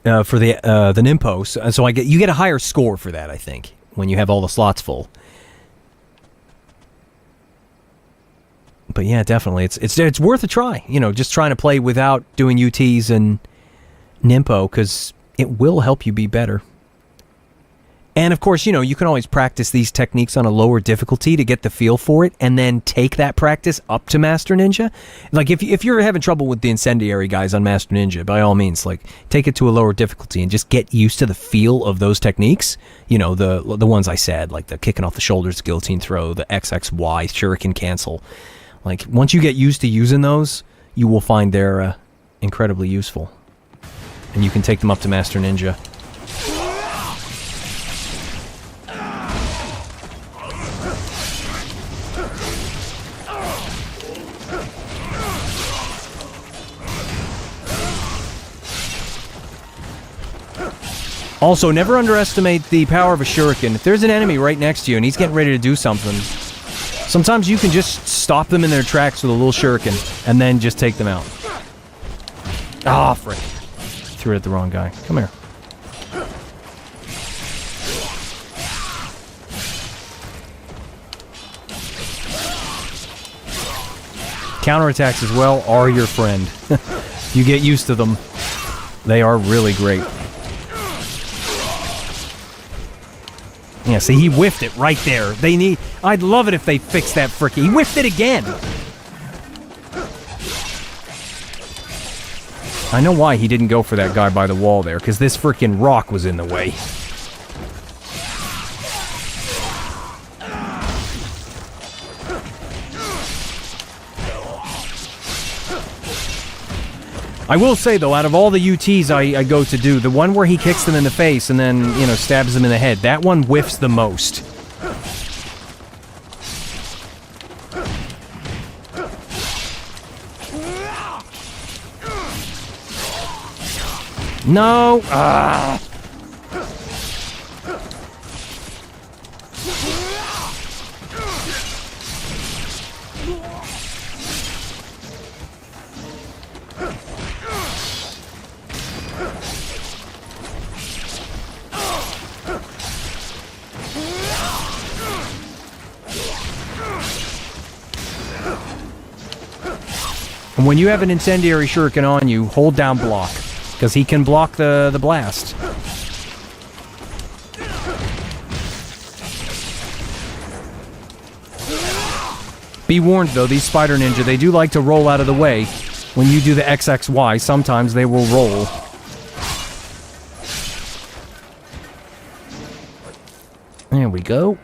for the Nimpo. So you get a higher score for that, I think, when you have all the slots full. But yeah, definitely, it's worth a try. Just trying to play without doing UTs and Nimpo, because it will help you be better. And of course, you can always practice these techniques on a lower difficulty to get the feel for it, and then take that practice up to Master Ninja. Like, if you're having trouble with the incendiary guys on Master Ninja, by all means, like, take it to a lower difficulty and just get used to the feel of those techniques. The ones I said, like the kicking off the shoulders, guillotine throw, the XXY, shuriken cancel. Like, once you get used to using those, you will find they're incredibly useful. And you can take them up to Master Ninja. Also, never underestimate the power of a shuriken. If there's an enemy right next to you and he's getting ready to do something, sometimes you can just stop them in their tracks with a little shuriken and then just take them out. Ah, frick. Threw it at the wrong guy. Come here. Counterattacks as well are your friend. You get used to them. They are really great. Yeah, see, he whiffed it right there. I'd love it if they fixed that frickin'. He whiffed it again! I know why he didn't go for that guy by the wall there, because this frickin' rock was in the way. I will say, though, out of all the UTs I go to do, the one where he kicks them in the face and then, you know, stabs them in the head, that one whiffs the most. No! Ah! And when you have an incendiary shuriken on you, hold down block, because he can block the blast. Be warned though, these Spider Ninja, they do like to roll out of the way. When you do the XXY, sometimes they will roll. There we go.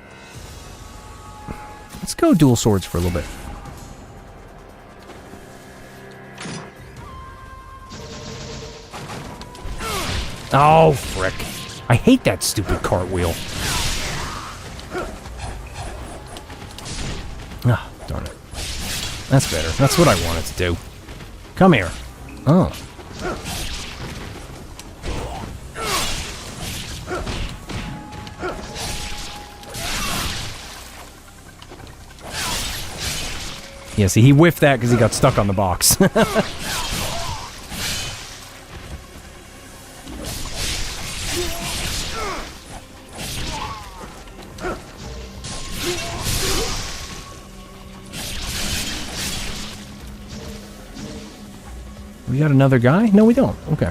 Let's go dual swords for a little bit. Oh, frick. I hate that stupid cartwheel. Ah, darn it. That's better. That's what I wanted to do. Come here. Oh. Yeah, see, he whiffed that because he got stuck on the box. We got another guy? No, we don't. Okay.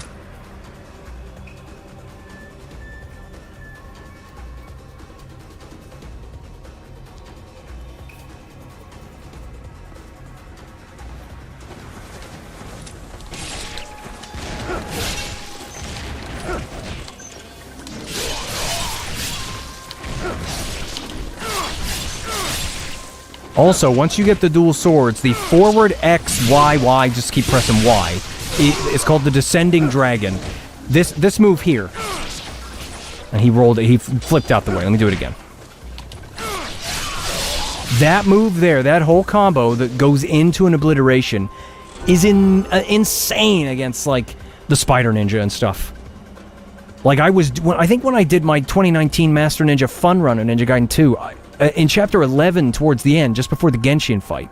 Also, once you get the dual swords, the forward X, Y, Y, just keep pressing Y. It's called the Descending Dragon. This move here. And he rolled it, he flipped out the way. Let me do it again. That move there, that whole combo that goes into an obliteration is insane against, like, the Spider Ninja and stuff. Like, I think when I did my 2019 Master Ninja Fun Run in Ninja Gaiden 2, in Chapter 11, towards the end, just before the Genshin fight,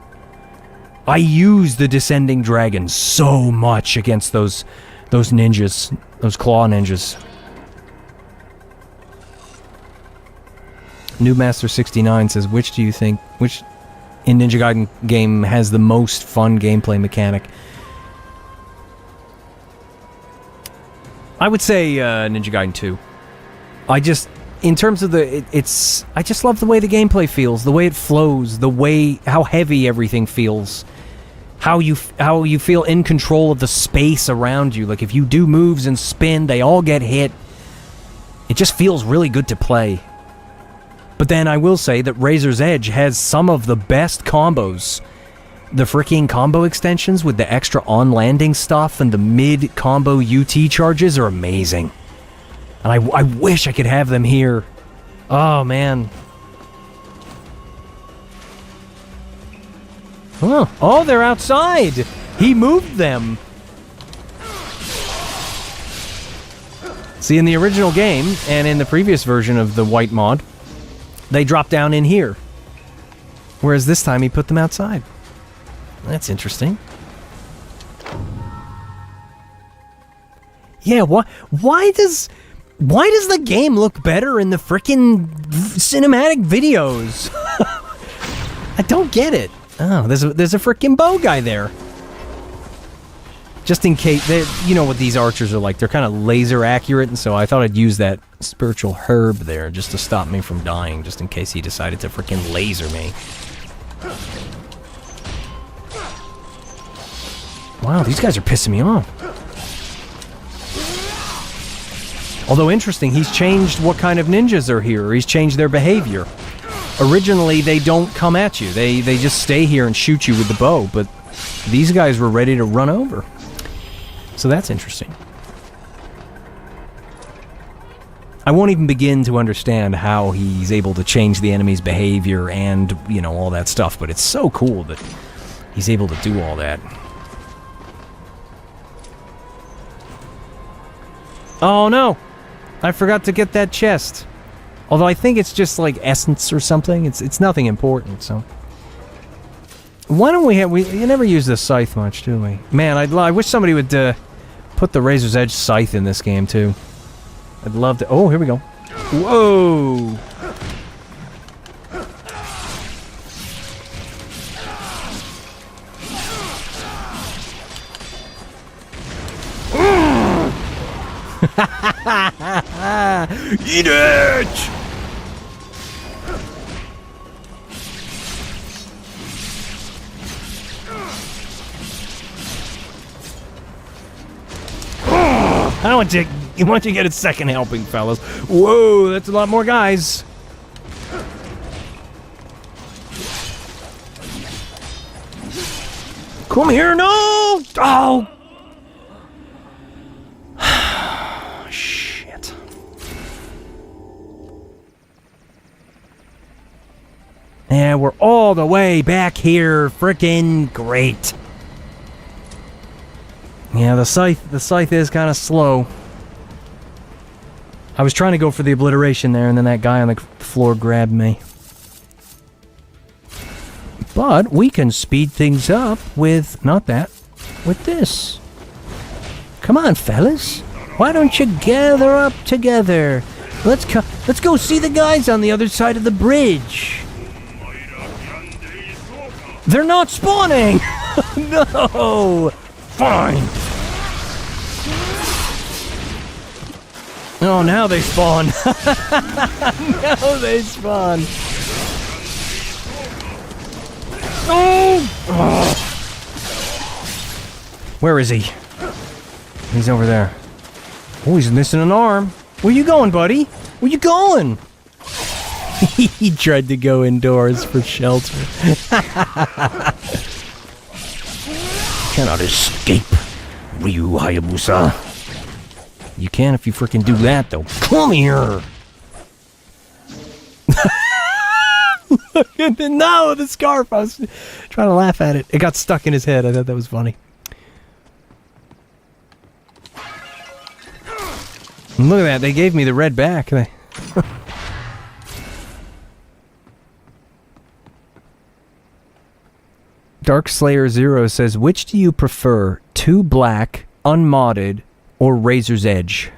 I used the Descending Dragon so much against those ninjas, those claw ninjas. New Master 69 says, which do you think, which in Ninja Gaiden game has the most fun gameplay mechanic? I would say Ninja Gaiden 2. In terms of I just love the way the gameplay feels, the way it flows, how heavy everything feels, how you feel in control of the space around you. Like, if you do moves and spin, they all get hit. It just feels really good to play. But then I will say that Razor's Edge has some of the best combos. The freaking combo extensions with the extra on-landing stuff and the mid-combo UT charges are amazing. And I wish I could have them here. Oh, man. Oh, they're outside! He moved them! See, in the original game, and in the previous version of the white mod, they drop down in here. Whereas this time he put them outside. That's interesting. Yeah, why does the game look better in the frickin' cinematic videos? I don't get it. Oh, there's a frickin' bow guy there. Just in case, you know what these archers are like. They're kind of laser accurate, and so I thought I'd use that spiritual herb there just to stop me from dying, just in case he decided to frickin' laser me. Wow, these guys are pissing me off. Although interesting, he's changed what kind of ninjas are here, or he's changed their behavior. Originally, they don't come at you. They just stay here and shoot you with the bow, but these guys were ready to run over. So that's interesting. I won't even begin to understand how he's able to change the enemy's behavior and, you know, all that stuff, but it's so cool that he's able to do all that. Oh no! I forgot to get that chest. Although I think it's just like essence or something. It's nothing important, so. Why don't we never use the scythe much, do we? Man, I wish somebody would put the Razor's Edge scythe in this game too. I'd love to. Oh, here we go. Whoa! Eat it! I want you to get a second helping, fellas. Whoa, that's a lot more guys. Come here, no! Oh! Shit. Yeah, we're all the way back here. Frickin' great. Yeah, the scythe is kind of slow. I was trying to go for the obliteration there, and then that guy on the floor grabbed me. But we can speed things up with, not that, with this. Come on, fellas. Why don't you gather up together? Let's go see the guys on the other side of the bridge. They're not spawning! No! Fine. Oh, now they spawn. Now they spawn. Oh! Where is he? He's over there. Oh, he's missing an arm. Where you going, buddy? Where you going? He tried to go indoors for shelter. Cannot escape, Ryu Hayabusa. You can if you freaking do that, though. Come here! No, the scarf! I was trying to laugh at it. It got stuck in his head. I thought that was funny. And look at that. They gave me the red back. Darkslayer Zero says, which do you prefer? 2 black, unmodded, or Razor's Edge?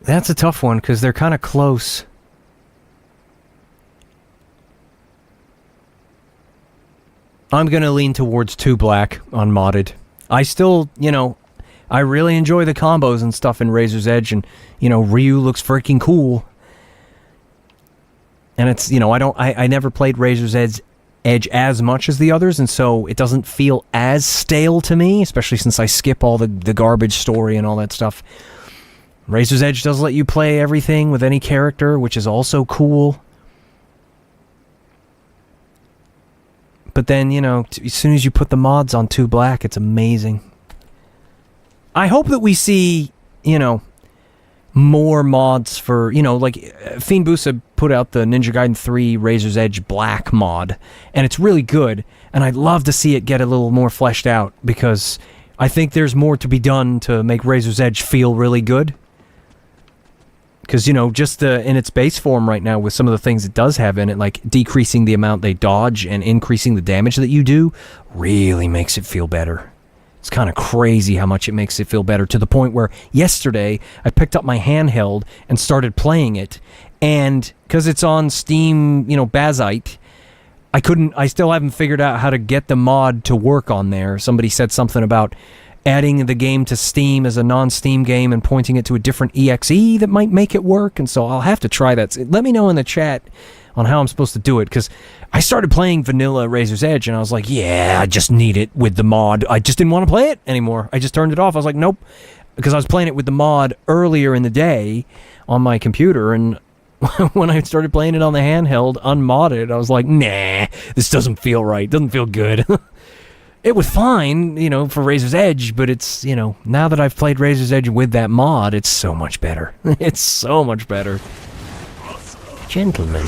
That's a tough one, because they're kind of close. I'm going to lean towards 2 black, unmodded. I still, I really enjoy the combos and stuff in Razor's Edge, and, Ryu looks freaking cool. And it's, I never played Razor's Edge as much as the others, and so it doesn't feel as stale to me, especially since I skip all the garbage story and all that stuff. Razor's Edge does let you play everything with any character, which is also cool. But then, as soon as you put the mods on 2 black, it's amazing. I hope that we see, more mods for, you know, like Fiend Busa put out the Ninja Gaiden 3 Razor's Edge Black mod, and it's really good, and I'd love to see it get a little more fleshed out, because I think there's more to be done to make Razor's Edge feel really good. Because, you know, just in its base form right now, with some of the things it does have in it, like decreasing the amount they dodge and increasing the damage that you do, really makes it feel better. It's kind of crazy how much it makes it feel better, to the point where yesterday I picked up my handheld and started playing it, and because it's on Steam, you know, Bazite, I still haven't figured out how to get the mod to work on there. Somebody said something about adding the game to Steam as a non-Steam game and pointing it to a different EXE that might make it work, and so I'll have to try that. Let me know in the chat on how I'm supposed to do it, because I started playing vanilla Razor's Edge, and I was like, yeah, I just need it with the mod. I just didn't want to play it anymore. I just turned it off. I was like, nope, because I was playing it with the mod earlier in the day on my computer, and when I started playing it on the handheld, unmodded, I was like, nah, this doesn't feel right. Doesn't feel good. It was fine, you know, for Razor's Edge, but it's, you know, now that I've played Razor's Edge with that mod, it's so much better. It's so much better. Gentlemen,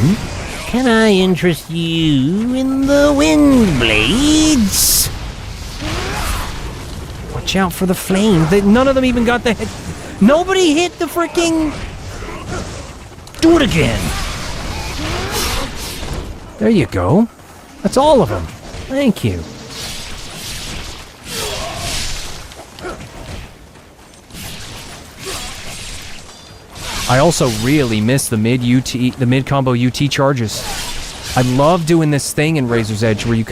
can I interest you in the wind blades? Watch out for the flame. None of them even got the hit. Nobody hit the freaking... Do it again. There you go. That's all of them. Thank you. I also really miss the mid combo UT charges. I love doing this thing in Razor's Edge where you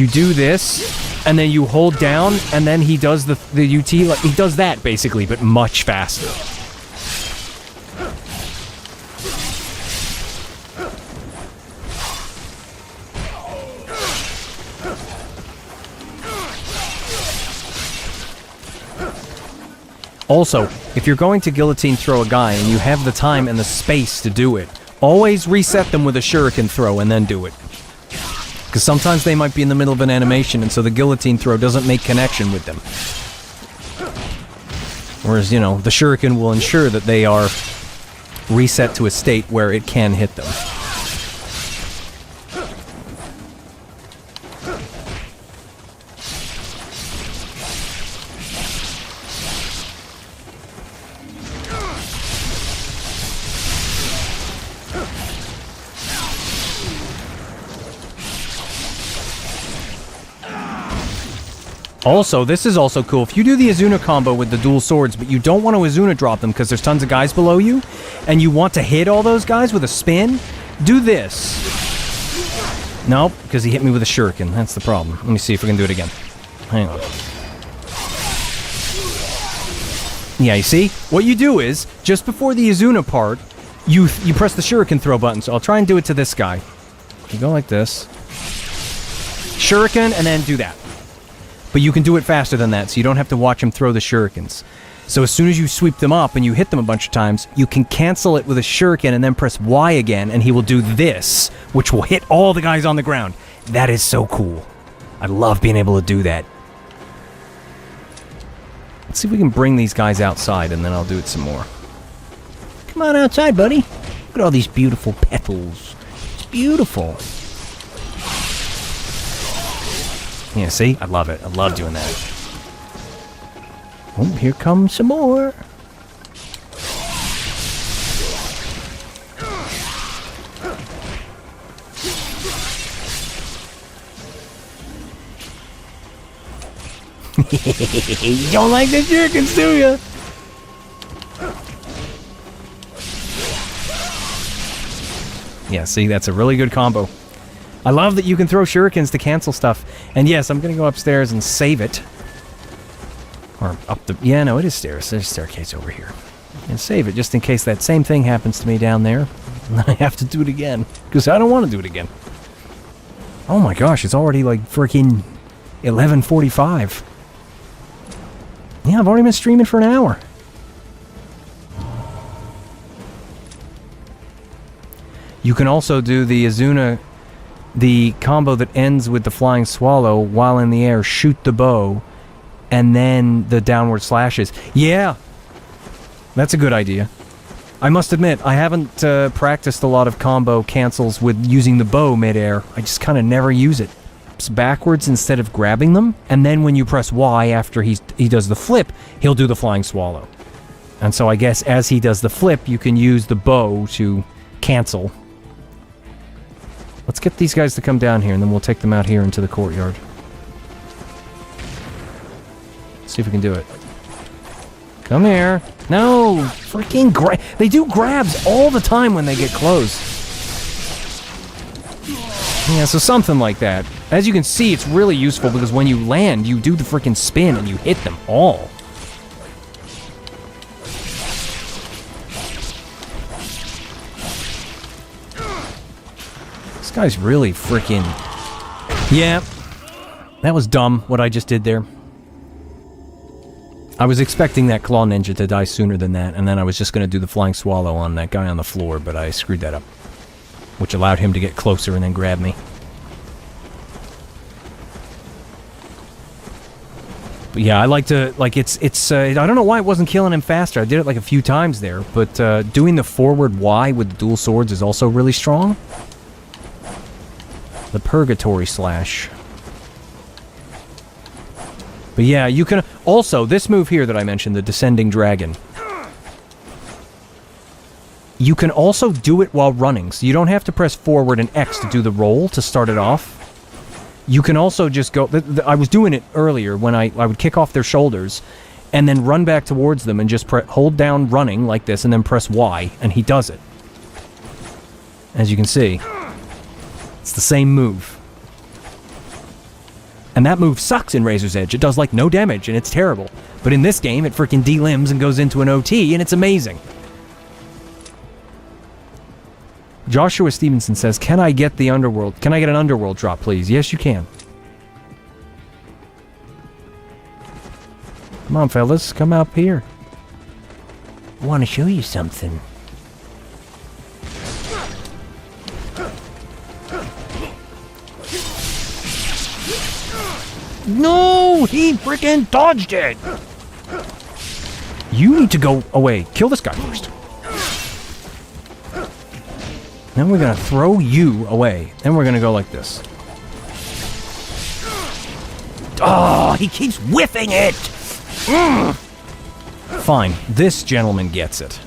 do this, and then you hold down, and then he does the UT, like, he does that basically, but much faster. Also, if you're going to guillotine throw a guy and you have the time and the space to do it, always reset them with a shuriken throw and then do it. Because sometimes they might be in the middle of an animation, and so the guillotine throw doesn't make connection with them. Whereas, you know, the shuriken will ensure that they are reset to a state where it can hit them. Also, this is also cool. If you do the Azuna combo with the dual swords, but you don't want to Azuna drop them because there's tons of guys below you, and you want to hit all those guys with a spin, do this. Nope, because he hit me with a shuriken. That's the problem. Let me see if we can do it again. Hang on. Yeah, you see? What you do is, just before the Azuna part, you press the shuriken throw button. So I'll try and do it to this guy. You go like this. Shuriken, and then do that. But you can do it faster than that, so you don't have to watch him throw the shurikens. So as soon as you sweep them up and you hit them a bunch of times, you can cancel it with a shuriken and then press Y again, and he will do this, which will hit all the guys on the ground. That is so cool. I love being able to do that. Let's see if we can bring these guys outside, and then I'll do it some more. Come on outside, buddy. Look at all these beautiful petals. It's beautiful. Yeah, see? I love it. I love doing that. Oh, here comes some more. You don't like the shurikens, do you? Yeah, see? That's a really good combo. I love that you can throw shurikens to cancel stuff. And yes, I'm going to go upstairs and save it. Or up the... Yeah, no, it is stairs. There's a staircase over here. And save it just in case that same thing happens to me down there. And I have to do it again. Because I don't want to do it again. Oh my gosh, it's already like freaking 11:45. Yeah, I've already been streaming for an hour. You can also do the Azuna... The combo that ends with the flying swallow while in the air, shoot the bow, and then the downward slashes. Yeah! That's a good idea. I must admit, I haven't practiced a lot of combo cancels with using the bow midair. I just kind of never use it. It's backwards instead of grabbing them, and then when you press Y after he does the flip, he'll do the flying swallow. And so I guess as he does the flip, you can use the bow to cancel. Let's get these guys to come down here, and then we'll take them out here into the courtyard. See if we can do it. Come here. No! Freaking they do grabs all the time when they get close. Yeah, so something like that. As you can see, it's really useful because when you land, you do the freaking spin and you hit them all. This guy's really freaking... Yeah. That was dumb, what I just did there. I was expecting that claw ninja to die sooner than that, and then I was just going to do the flying swallow on that guy on the floor, but I screwed that up. Which allowed him to get closer and then grab me. But yeah, I like to, like, I don't know why it wasn't killing him faster. I did it like a few times there, but doing the forward Y with the dual swords is also really strong. The Purgatory Slash. But yeah, you can... Also, this move here that I mentioned, the Descending Dragon. You can also do it while running, so you don't have to press forward and X to do the roll to start it off. You can also just go... I was doing it earlier when I would kick off their shoulders and then run back towards them and just hold down running like this and then press Y, and he does it. As you can see. It's the same move. And that move sucks in Razor's Edge. It does, like, no damage, and it's terrible. But in this game, it freaking delimbs and goes into an OT, and it's amazing. Joshua Stevenson says, can I get an Underworld drop, please? Yes, you can. Come on, fellas. Come up here. I want to show you something. No! He freaking dodged it! You need to go away. Kill this guy first. Then we're gonna throw you away. Then we're gonna go like this. Oh, he keeps whiffing it! Fine. This gentleman gets it.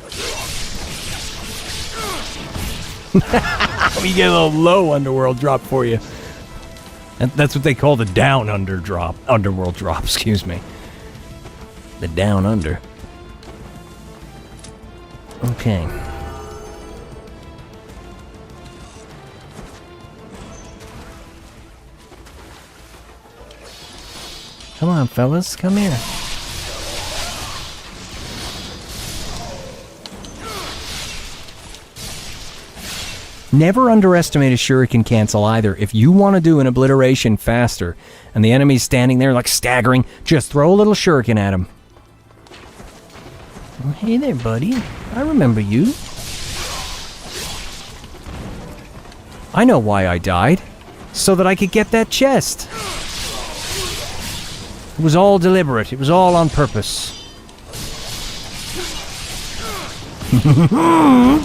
We get a little low underworld drop for you. That's what they call the down under drop. Underworld drop, excuse me. The down under. Okay. Come on, fellas, come here. Never underestimate a shuriken cancel either. If you want to do an obliteration faster, and the enemy's standing there like staggering, just throw a little shuriken at him. Oh, hey there, buddy. I remember you. I know why I died. So that I could get that chest. It was all deliberate. It was all on purpose.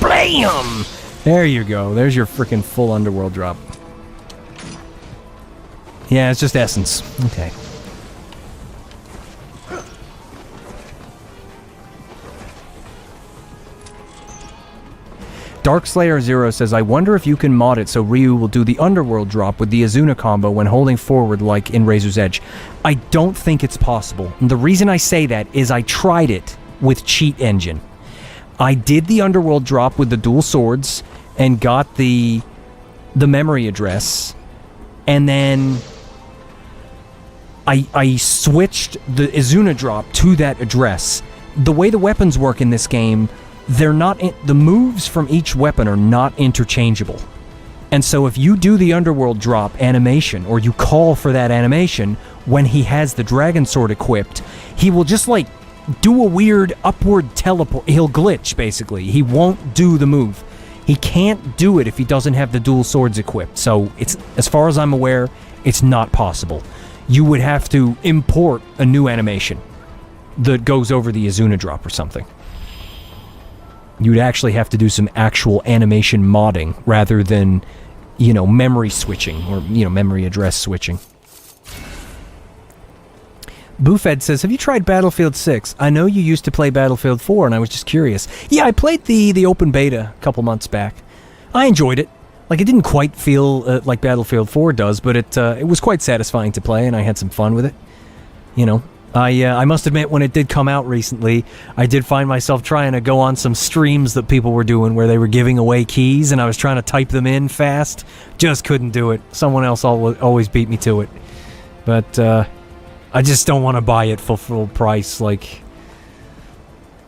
Blam! There you go. There's your freaking full underworld drop. Yeah, it's just essence. Okay. Darkslayer Zero says, I wonder if you can mod it so Ryu will do the underworld drop with the Azuna combo when holding forward like in Razor's Edge. I don't think it's possible. And the reason I say that is I tried it with Cheat Engine. I did the underworld drop with the dual swords and got the memory address, and then I switched the Izuna drop to that address. The way the weapons work in this game, they're not the moves from each weapon are not interchangeable. And so if you do the underworld drop animation, or you call for that animation when he has the dragon sword equipped, he will just like do a weird upward teleport. He'll glitch, basically. He won't do the move. He can't do it if he doesn't have the dual swords equipped. So it's, as far as I'm aware, it's not possible. You would have to import a new animation that goes over the Izuna drop or something. You'd actually have to do some actual animation modding rather than, memory switching or, memory address switching. Boofed says, have you tried Battlefield 6? I know you used to play Battlefield 4, and I was just curious. Yeah, I played the open beta a couple months back. I enjoyed it. Like, it didn't quite feel like Battlefield 4 does, but it was quite satisfying to play, and I had some fun with it. I must admit, when it did come out recently, I did find myself trying to go on some streams that people were doing where they were giving away keys, and I was trying to type them in fast. Just couldn't do it. Someone else always beat me to it. But, I just don't want to buy it for full price. Like,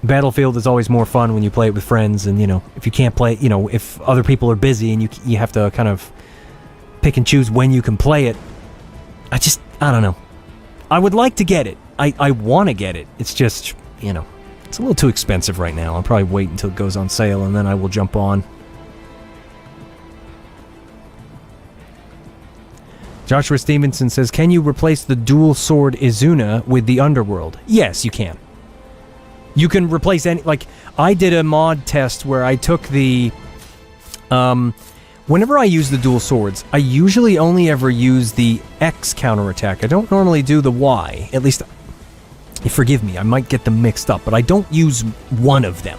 Battlefield is always more fun when you play it with friends, and, if you can't play, if other people are busy and you have to kind of pick and choose when you can play it. I don't know. I would like to get it. I want to get it. It's just, it's a little too expensive right now. I'll probably wait until it goes on sale, and then I will jump on. Joshua Stevenson says, can you replace the dual sword Izuna with the Underworld? Yes, you can. You can replace any... Like, I did a mod test where I took the... whenever I use the dual swords, I usually only ever use the X counterattack. I don't normally do the Y. At least, forgive me, I might get them mixed up, but I don't use one of them.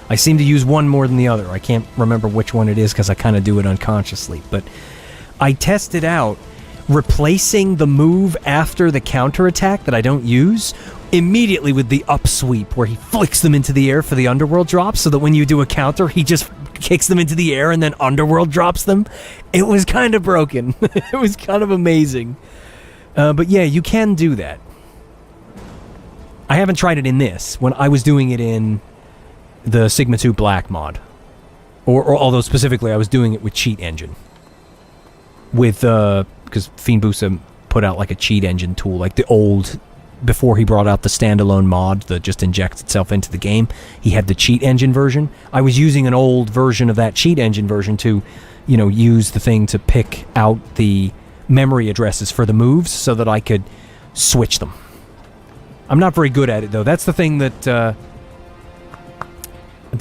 I seem to use one more than the other. I can't remember which one it is because I kind of do it unconsciously. But I tested out replacing the move after the counterattack that I don't use immediately with the up sweep, where he flicks them into the air for the Underworld drop, so that when you do a counter, he just kicks them into the air and then Underworld drops them. It was kind of broken. It was kind of amazing. But yeah, you can do that. I haven't tried it in this. When I was doing it in the Sigma 2 Black mod. Or although specifically I was doing it with Cheat Engine. With, because Fiend Busa put out like a cheat engine tool, like the old, before he brought out the standalone mod that just injects itself into the game, he had the cheat engine version. I was using an old version of that cheat engine version to, use the thing to pick out the memory addresses for the moves so that I could switch them. I'm not very good at it, though. That's the thing that the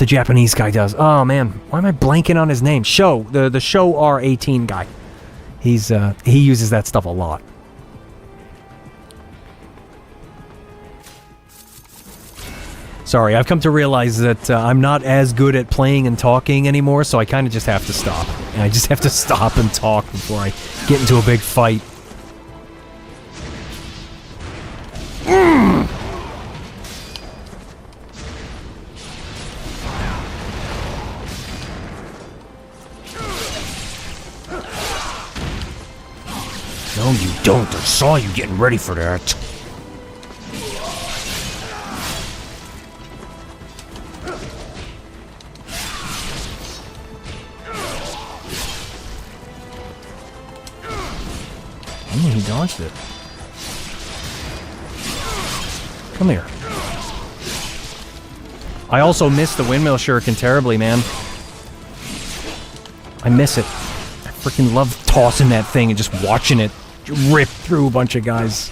Japanese guy does. Oh, man. Why am I blanking on his name? The Show R18 guy. He uses that stuff a lot. Sorry, I've come to realize that I'm not as good at playing and talking anymore, so I kind of just have to stop. And I just have to stop and talk before I get into a big fight. No, you don't. I saw you getting ready for that. He dodged it. Come here. I also miss the windmill shuriken terribly, man. I miss it. I freaking love tossing that thing and just watching it rip through a bunch of guys.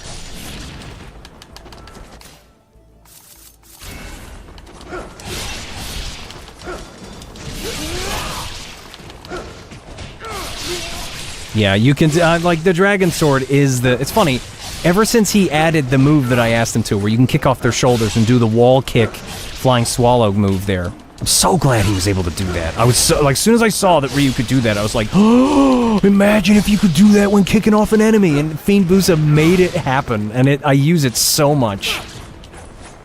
Yeah, you can, like, the Dragon Sword is it's funny, ever since he added the move that I asked him to, where you can kick off their shoulders and do the wall kick flying swallow move there, I'm so glad he was able to do that. I was so, like, as soon as I saw that Ryu could do that, I was like, oh, imagine if you could do that when kicking off an enemy, and Fiend Busa made it happen, and I use it so much.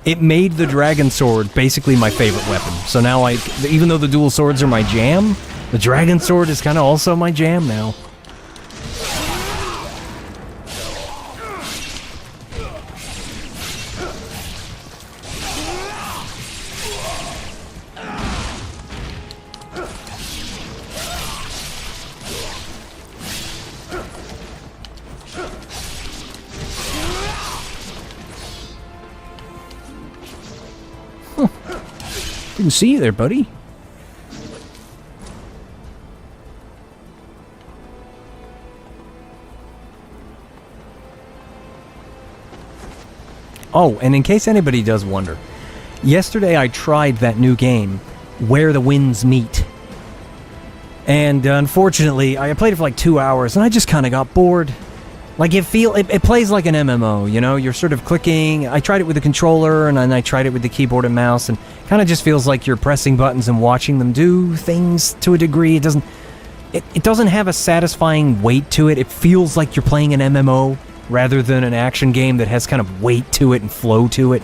It made the Dragon Sword basically my favorite weapon, so now even though the dual swords are my jam, the Dragon Sword is kind of also my jam now. Didn't see you there, buddy. Oh, and in case anybody does wonder, yesterday I tried that new game, Where the Winds Meet. And unfortunately, I played it for like 2 hours, and I just kind of got bored. Like, it plays like an MMO, you know? You're sort of clicking. I tried it with the controller, and then I tried it with the keyboard and mouse, and kind of just feels like you're pressing buttons and watching them do things to a degree. It doesn't have a satisfying weight to it. It feels like you're playing an MMO rather than an action game that has kind of weight to it and flow to it.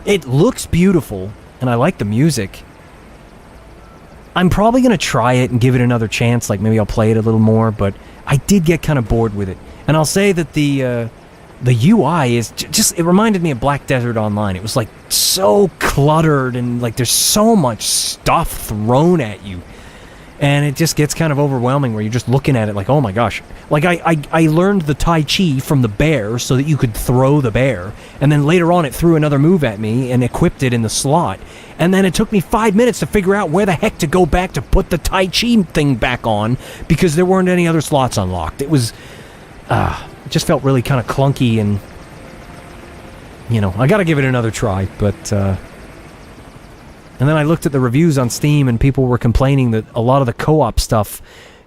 It looks beautiful, and I like the music. I'm probably going to try it and give it another chance, like maybe I'll play it a little more, but I did get kind of bored with it. And I'll say that the UI is just, it reminded me of Black Desert Online. It was like so cluttered, and like there's so much stuff thrown at you. And it just gets kind of overwhelming where you're just looking at it like, oh my gosh. Like, I learned the Tai Chi from the bear so that you could throw the bear. And then later on it threw another move at me and equipped it in the slot. And then it took me 5 minutes to figure out where the heck to go back to put the Tai Chi thing back on because there weren't any other slots unlocked. It was, it just felt really kind of clunky, and, you know, I gotta give it another try, but, and then I looked at the reviews on Steam, and people were complaining that a lot of the co-op stuff,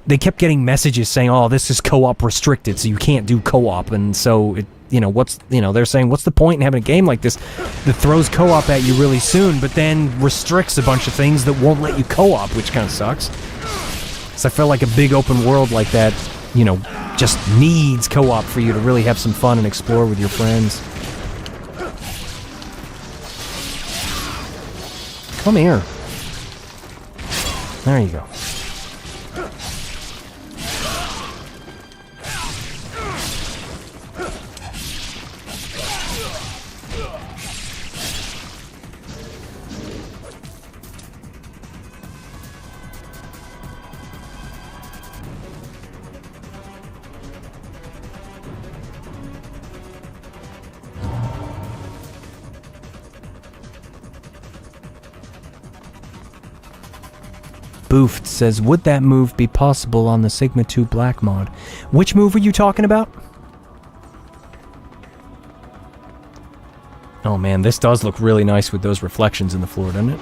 they kept getting messages saying, oh, this is co-op restricted, so you can't do co-op, and so, they're saying, what's the point in having a game like this that throws co-op at you really soon, but then restricts a bunch of things that won't let you co-op, which kind of sucks. So I felt like a big open world like that, just needs co-op for you to really have some fun and explore with your friends. Come here. There you go. Boofed says, would that move be possible on the Sigma 2 Black mod? Which move were you talking about? Oh man, this does look really nice with those reflections in the floor, doesn't it?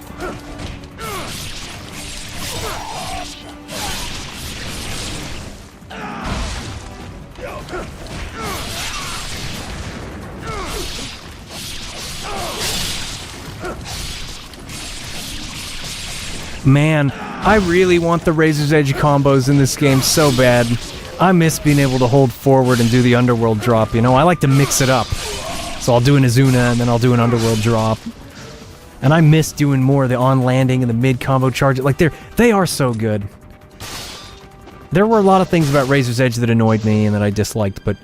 Man, I really want the Razor's Edge combos in this game so bad. I miss being able to hold forward and do the Underworld drop, I like to mix it up. So I'll do an Azuna, and then I'll do an Underworld drop. And I miss doing more of the on-landing and the mid-combo charge. Like, they are so good. There were a lot of things about Razor's Edge that annoyed me and that I disliked, but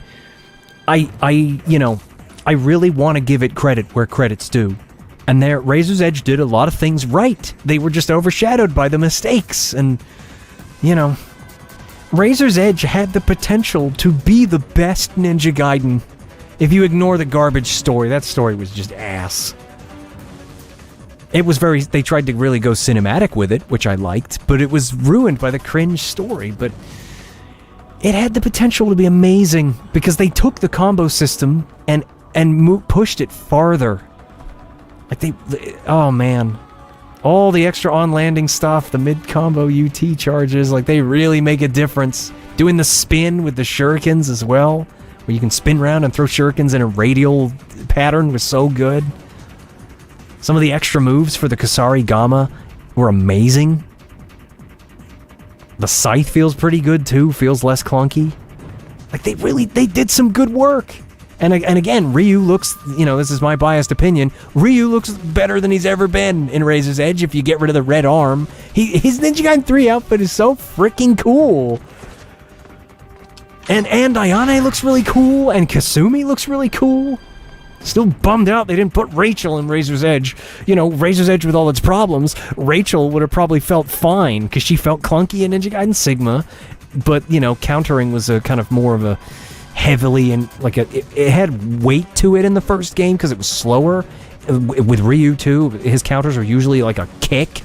I really want to give it credit where credit's due. And Razor's Edge did a lot of things right. They were just overshadowed by the mistakes. And, Razor's Edge had the potential to be the best Ninja Gaiden. If you ignore the garbage story, that story was just ass. It was they tried to really go cinematic with it, which I liked, but it was ruined by the cringe story. But it had the potential to be amazing because they took the combo system and pushed it farther. Like oh man, all the extra on-landing stuff, the mid-combo UT charges, like they really make a difference. Doing the spin with the shurikens as well, where you can spin around and throw shurikens in a radial pattern, was so good. Some of the extra moves for the Kasari Gamma were amazing. The scythe feels pretty good too, feels less clunky. Like they did some good work. And again, Ryu looks, this is my biased opinion, Ryu looks better than he's ever been in Razor's Edge if you get rid of the red arm. His Ninja Gaiden 3 outfit is so freaking cool. And Ayane looks really cool, and Kasumi looks really cool. Still bummed out they didn't put Rachel in Razor's Edge. Razor's Edge with all its problems, Rachel would have probably felt fine, because she felt clunky in Ninja Gaiden Sigma, but, countering was a kind of more of a heavily, and like it had weight to it in the first game because it was slower. With Ryu too, his counters are usually like a kick.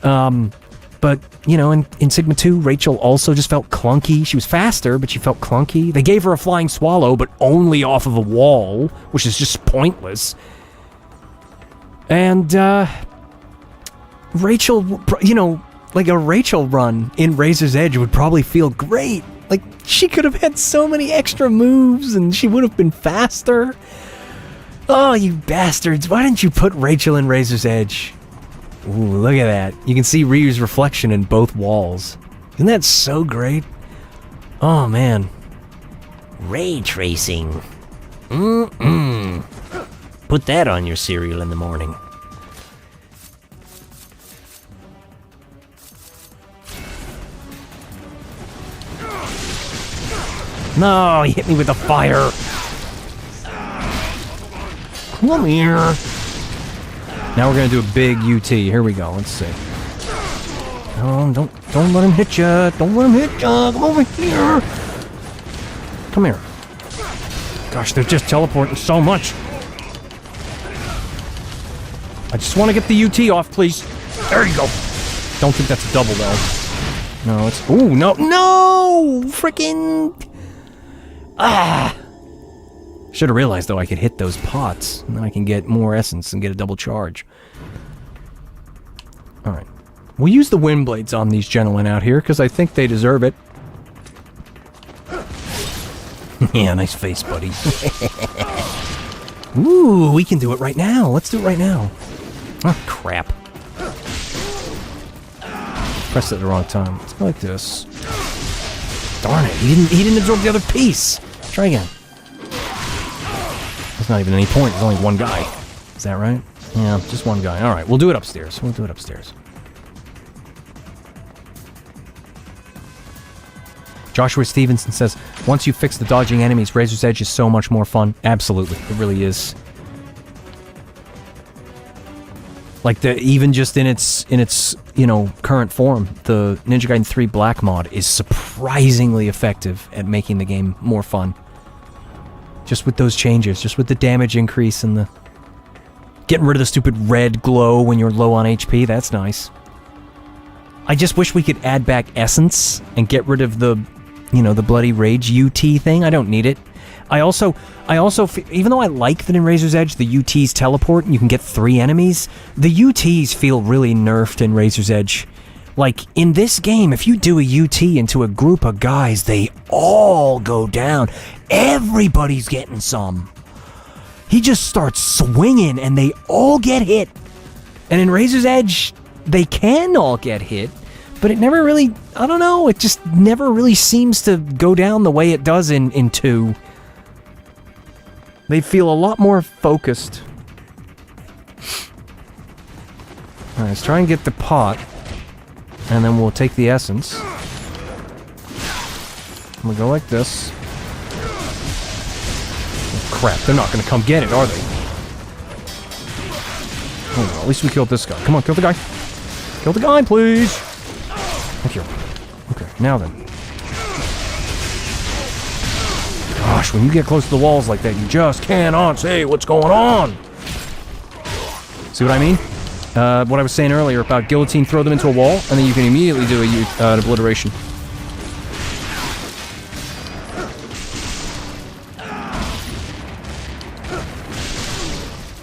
But in Sigma 2, Rachel also just felt clunky. She was faster, but she felt clunky. They gave her a flying swallow, but only off of a wall, which is just pointless. And Rachel, like a Rachel run in Razor's Edge would probably feel great. Like, she could have had so many extra moves and she would have been faster. Oh, you bastards. Why didn't you put Rachel in Razor's Edge? Ooh, look at that. You can see Ryu's reflection in both walls. Isn't that so great? Oh, man. Ray tracing. Put that on your cereal in the morning. No, he hit me with the fire. Come here. Now we're gonna do a big UT. Here we go. Let's see. Oh, don't let him hit ya. Don't let him hit ya. Come over here. Come here. Gosh, they're just teleporting so much. I just want to get the UT off, please. There you go. Don't think that's a double though. No, it's. Ooh, no, freaking. Should have realized, though, I could hit those pots, and then I can get more essence and get a double charge. Alright. We'll use the wind blades on these gentlemen out here, because I think they deserve it. Yeah, nice face, buddy. Ooh, we can do it right now. Let's do it right now. Oh, crap. Pressed it at the wrong time. Let's go like this. Darn it, he didn't absorb the other piece. Try again. There's not even any point, there's only one guy. Is that right? Yeah, just one guy. Alright, we'll do it upstairs. Joshua Stevenson says, once you fix the dodging enemies, Razor's Edge is so much more fun. Absolutely, it really is. Like, even just in its current form, the Ninja Gaiden 3 Black mod is surprisingly effective at making the game more fun. Just with those changes, just with the damage increase and the getting rid of the stupid red glow when you're low on HP, that's nice. I just wish we could add back essence and get rid of the, the bloody rage UT thing. I don't need it. I also, even though I like that in Razor's Edge the UTs teleport and you can get 3 enemies, the UTs feel really nerfed in Razor's Edge. Like, in this game, if you do a UT into a group of guys, they all go down. Everybody's getting some. He just starts swinging and they all get hit. And in Razor's Edge, they can all get hit, but it never really, I don't know, it just never really seems to go down the way it does in 2. They feel a lot more focused. Alright, let's try and get the pot. And then we'll take the essence. We'll go like this. Oh, crap, they're not gonna come get it, are they? Oh, well, at least we killed this guy. Come on, kill the guy. Kill the guy, please! Thank you. Okay, now then. Gosh, when you get close to the walls like that, you just cannot say what's going on! See what I mean? What I was saying earlier about guillotine, throw them into a wall, and then you can immediately do an obliteration.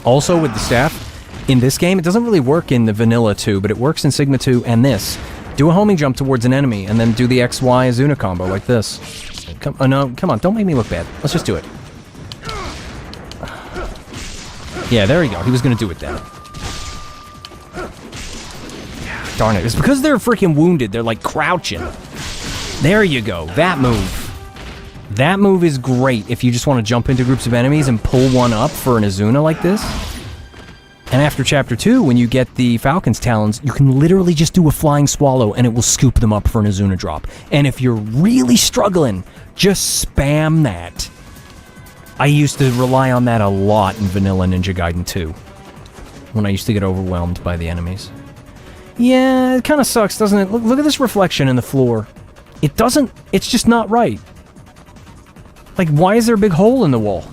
Also, with the staff, in this game, it doesn't really work in the vanilla 2, but it works in Sigma 2 and this. Do a homing jump towards an enemy, and then do the XY Azuna combo like this. No, come on, don't make me look bad. Let's just do it. Yeah, there we go. He was gonna do it then. Darn it. It's because they're freaking wounded. They're like crouching. There you go. That move. That move is great if you just want to jump into groups of enemies and pull one up for an Azuna like this. And after Chapter 2, when you get the Falcon's Talons, you can literally just do a Flying Swallow and it will scoop them up for an Azuna drop. And if you're really struggling, just spam that. I used to rely on that a lot in Vanilla Ninja Gaiden 2. When I used to get overwhelmed by the enemies. Yeah, it kind of sucks, doesn't it? Look at this reflection in the floor. It doesn't... It's just not right. Like, why is there a big hole in the wall?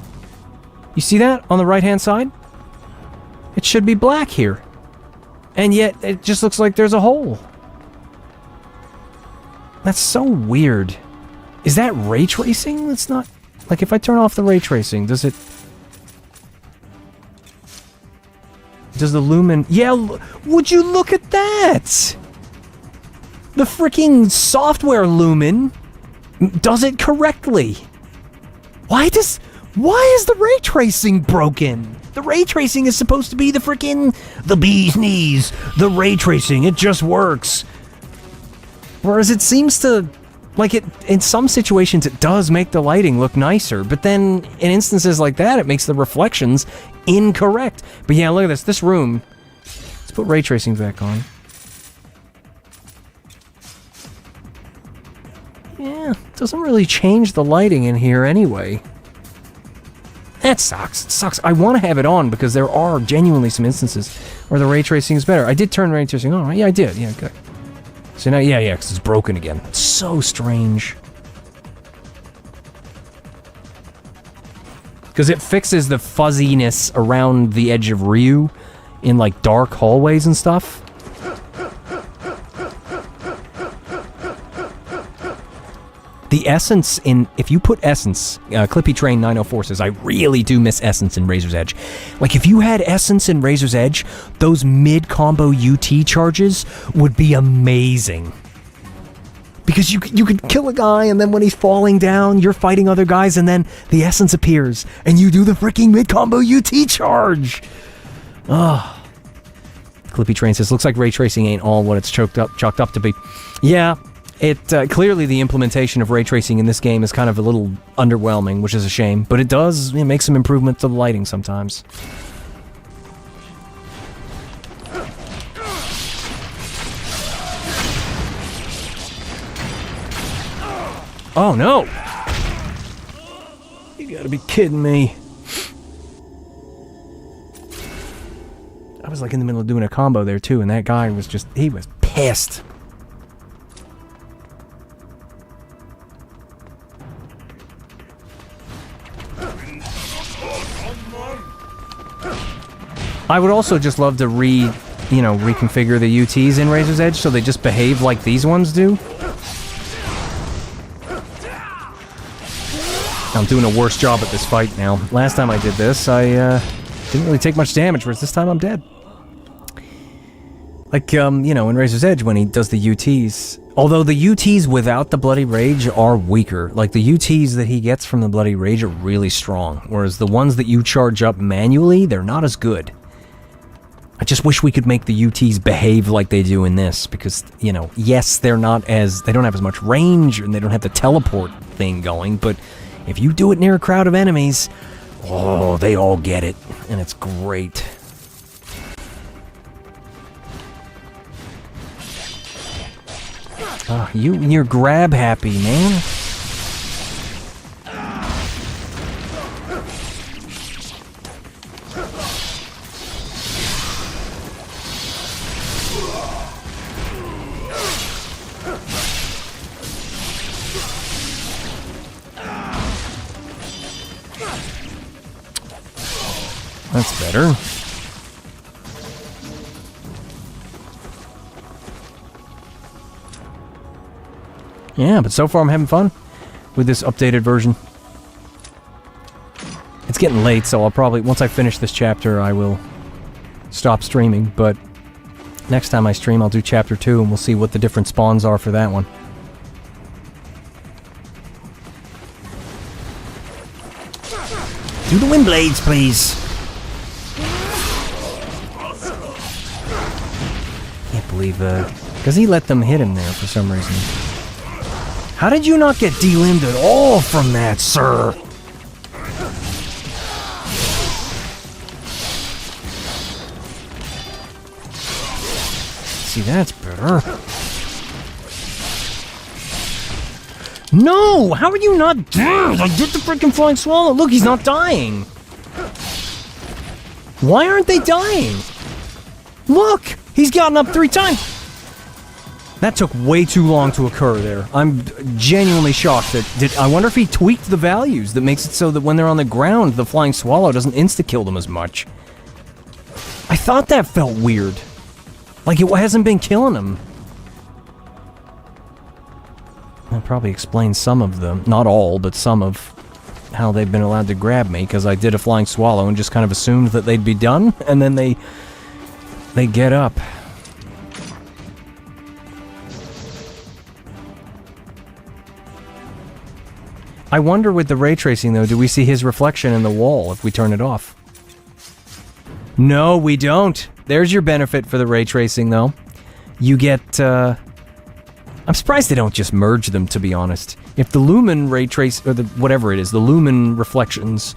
You see that on the right-hand side? It should be black here. And yet, it just looks like there's a hole. That's so weird. Is that ray tracing? That's not... Like, if I turn off the ray tracing, does it... Does the lumen... Yeah, would you look at that? The freaking software lumen does it correctly. Why is the ray tracing broken? The ray tracing is supposed to be the bee's knees. The ray tracing, it just works. Whereas it seems to, like, it in some situations it does make the lighting look nicer, but then in instances like that it makes the reflections incorrect. But yeah, look at this room. Let's put ray tracing back on. Yeah, doesn't really change the lighting in here anyway. That sucks. It sucks. I want to have it on because there are genuinely some instances where the ray tracing is better. I did turn ray tracing on, right? Yeah, I did. Yeah, good. So now, yeah, because it's broken again. It's so strange. Because it fixes the fuzziness around the edge of Ryu in, like, dark hallways and stuff. The essence in... If you put essence... Clippy Train 904 says, I really do miss essence in Razor's Edge. Like, if you had essence in Razor's Edge, those mid-combo UT charges would be amazing. Because you could kill a guy, and then when he's falling down, you're fighting other guys, and then the essence appears, and you do the freaking mid-combo UT charge! Ugh. Clippy Train says, looks like ray tracing ain't all what it's chalked up to be. Yeah. It clearly the implementation of ray tracing in this game is kind of a little underwhelming, which is a shame, but it does make some improvement to the lighting sometimes. Oh no! You gotta be kidding me. I was like in the middle of doing a combo there too, and that guy was just, he was pissed. I would also just love to reconfigure the UTs in Razor's Edge so they just behave like these ones do. I'm doing a worse job at this fight now. Last time I did this, I didn't really take much damage, whereas this time I'm dead. Like, in Razor's Edge when he does the UTs. Although the UTs without the Bloody Rage are weaker. Like, the UTs that he gets from the Bloody Rage are really strong. Whereas the ones that you charge up manually, they're not as good. I just wish we could make the UTs behave like they do in this, because, yes, they don't have as much range, and they don't have the teleport thing going, but if you do it near a crowd of enemies, oh, they all get it, and it's great. Oh, you're grab happy, man. That's better. Yeah, but so far I'm having fun with this updated version. It's getting late, so I'll probably, once I finish this chapter, I will stop streaming, but next time I stream I'll do chapter 2 and we'll see what the different spawns are for that one. Do the wind blades, please. Can't believe because he let them hit him there for some reason. How did you not get delimbed at all from that, sir? See, that's better. No! How are you not dead? I did the freaking flying swallow. Look, he's not dying. Why aren't they dying? Look! He's gotten up 3 times. That took way too long to occur there. I'm genuinely shocked that... I wonder if he tweaked the values that makes it so that when they're on the ground, the flying swallow doesn't insta-kill them as much. I thought that felt weird. Like it hasn't been killing them. That probably explains some of them. Not all, but some of how they've been allowed to grab me, because I did a flying swallow and just kind of assumed that they'd be done, and then they they get up. I wonder with the ray tracing, though, do we see his reflection in the wall if we turn it off? No, we don't. There's your benefit for the ray tracing, though. You get, I'm surprised they don't just merge them, to be honest. If the lumen ray trace, or the whatever it is, the lumen reflections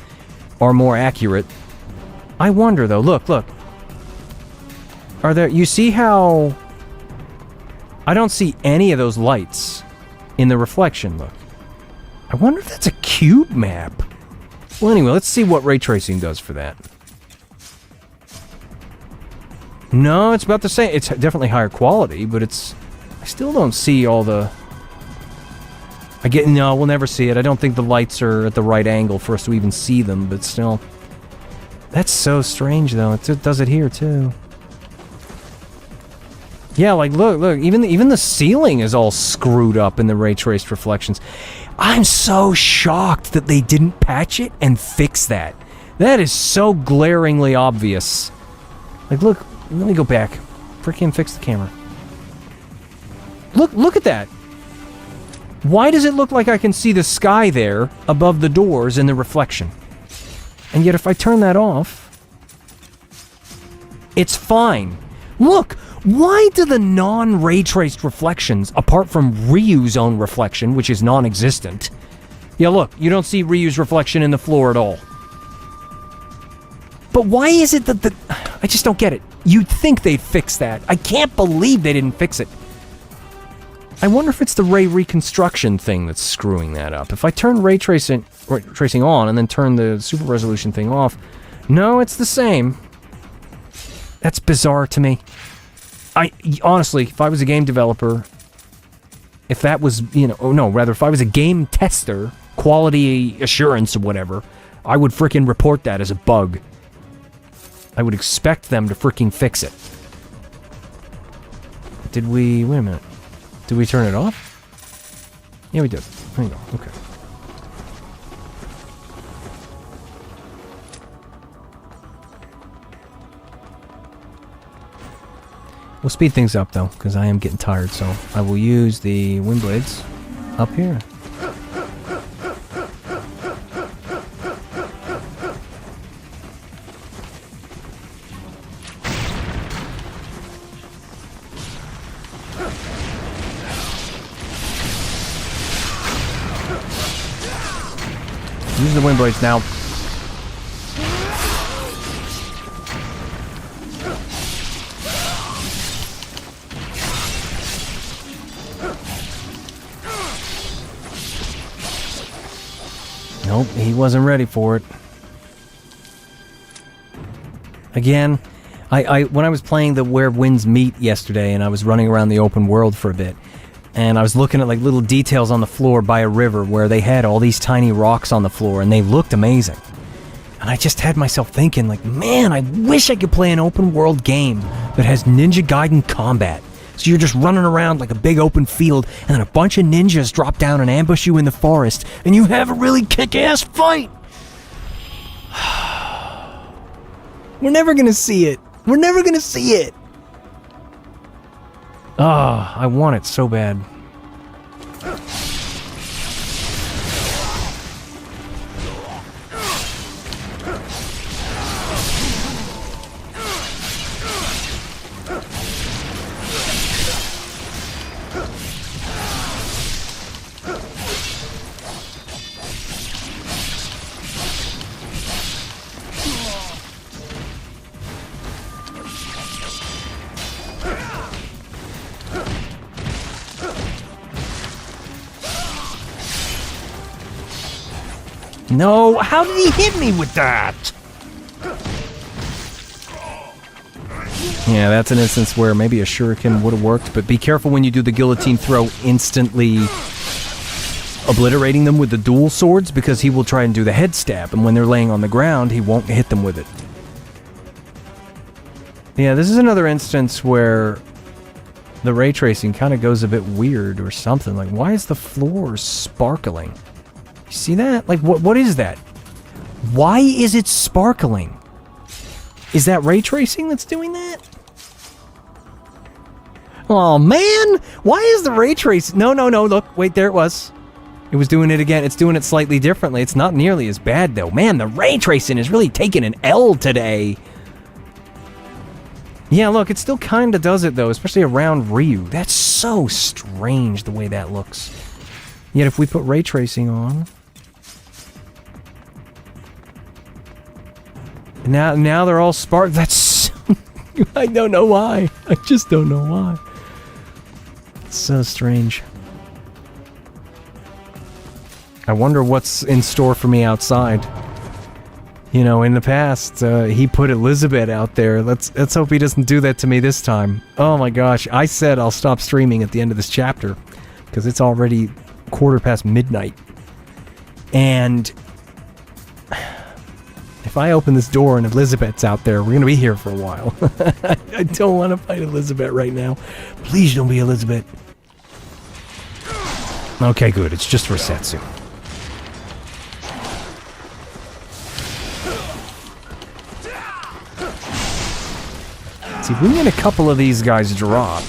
are more accurate. I wonder, though. Look. Are there, you see how... I don't see any of those lights in the reflection, look. I wonder if that's a cube map. Well, anyway, let's see what ray tracing does for that. No, it's about the same. It's definitely higher quality, but it's... I still don't see all the... No, we'll never see it. I don't think the lights are at the right angle for us to even see them, but still. That's so strange, though. It does it here, too. Yeah, like, look. Even the ceiling is all screwed up in the ray traced reflections. I'm so shocked that they didn't patch it and fix that. That is so glaringly obvious. Like, look, let me go back. Freaking fix the camera. Look at that. Why does it look like I can see the sky there above the doors in the reflection? And yet if I turn that off, it's fine. Look, why do the non-ray traced reflections, apart from Ryu's own reflection, which is non-existent... Yeah, look, you don't see Ryu's reflection in the floor at all. But why is it that I just don't get it. You'd think they'd fix that. I can't believe they didn't fix it. I wonder if it's the ray reconstruction thing that's screwing that up. If I turn ray tracing on and then turn the super resolution thing off... No, it's the same. That's bizarre to me. Honestly, if I was a game developer, if that was, if I was a game tester, quality assurance or whatever, I would frickin' report that as a bug. I would expect them to frickin' fix it. Wait a minute. Did we turn it off? Yeah, we did. There you go, okay. We'll speed things up, though, because I am getting tired, so I will use the wind blades up here. Use the wind blades now. Nope, he wasn't ready for it. Again, when I was playing the Where Winds Meet yesterday and I was running around the open world for a bit, and I was looking at like little details on the floor by a river where they had all these tiny rocks on the floor and they looked amazing. And I just had myself thinking like, man, I wish I could play an open world game that has Ninja Gaiden combat. So you're just running around like a big open field, and then a bunch of ninjas drop down and ambush you in the forest, and you have a really kick-ass fight! We're never gonna see it! We're never gonna see it! Ah, I want it so bad. No, how did he hit me with that? Yeah, that's an instance where maybe a shuriken would have worked, but be careful when you do the guillotine throw instantly obliterating them with the dual swords, because he will try and do the head stab, and when they're laying on the ground, he won't hit them with it. Yeah, this is another instance where the ray tracing kind of goes a bit weird or something. Like, why is the floor sparkling? You see that? Like, what is that? Why is it sparkling? Is that ray tracing that's doing that? Oh, man! Why is the ray trace... No, look. Wait, there it was. It was doing it again. It's doing it slightly differently. It's not nearly as bad, though. Man, the ray tracing is really taking an L today. Yeah, look, it still kind of does it, though, especially around Ryu. That's so strange, the way that looks. Yet if we put ray tracing on... Now they're all spark... That's... I don't know why. I just don't know why. It's so strange. I wonder what's in store for me outside. You know, in the past, he put Elizabeth out there. Let's hope he doesn't do that to me this time. Oh my gosh, I said I'll stop streaming at the end of this chapter, because it's already midnight. And if I open this door and Elizabeth's out there, we're gonna be here for a while. I don't want to fight Elizabeth right now. Please don't be Elizabeth. Okay, good. It's just Rosetsu. See, if we can get a couple of these guys drop.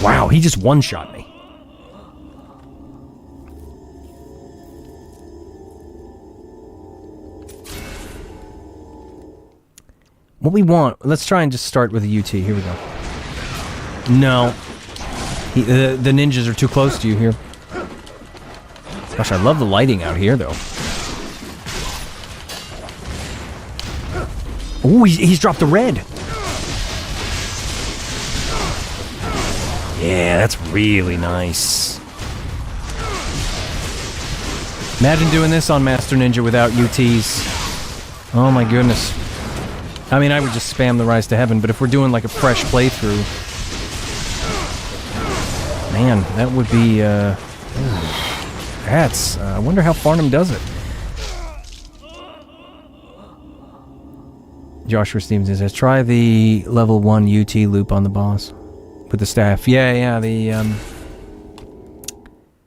Wow, he just one-shot me. What we want... Let's try and just start with a UT. Here we go. No. The ninjas are too close to you here. Gosh, I love the lighting out here, though. Ooh, he's dropped the red. Yeah, that's really nice. Imagine doing this on Master Ninja without UTs. Oh my goodness. I mean, I would just spam the Rise to Heaven, but if we're doing like a fresh playthrough... Man, that would be, that's... I wonder how Farnham does it. Joshua Stevenson says, try the level 1 UT loop on the boss. With the staff. Yeah, the,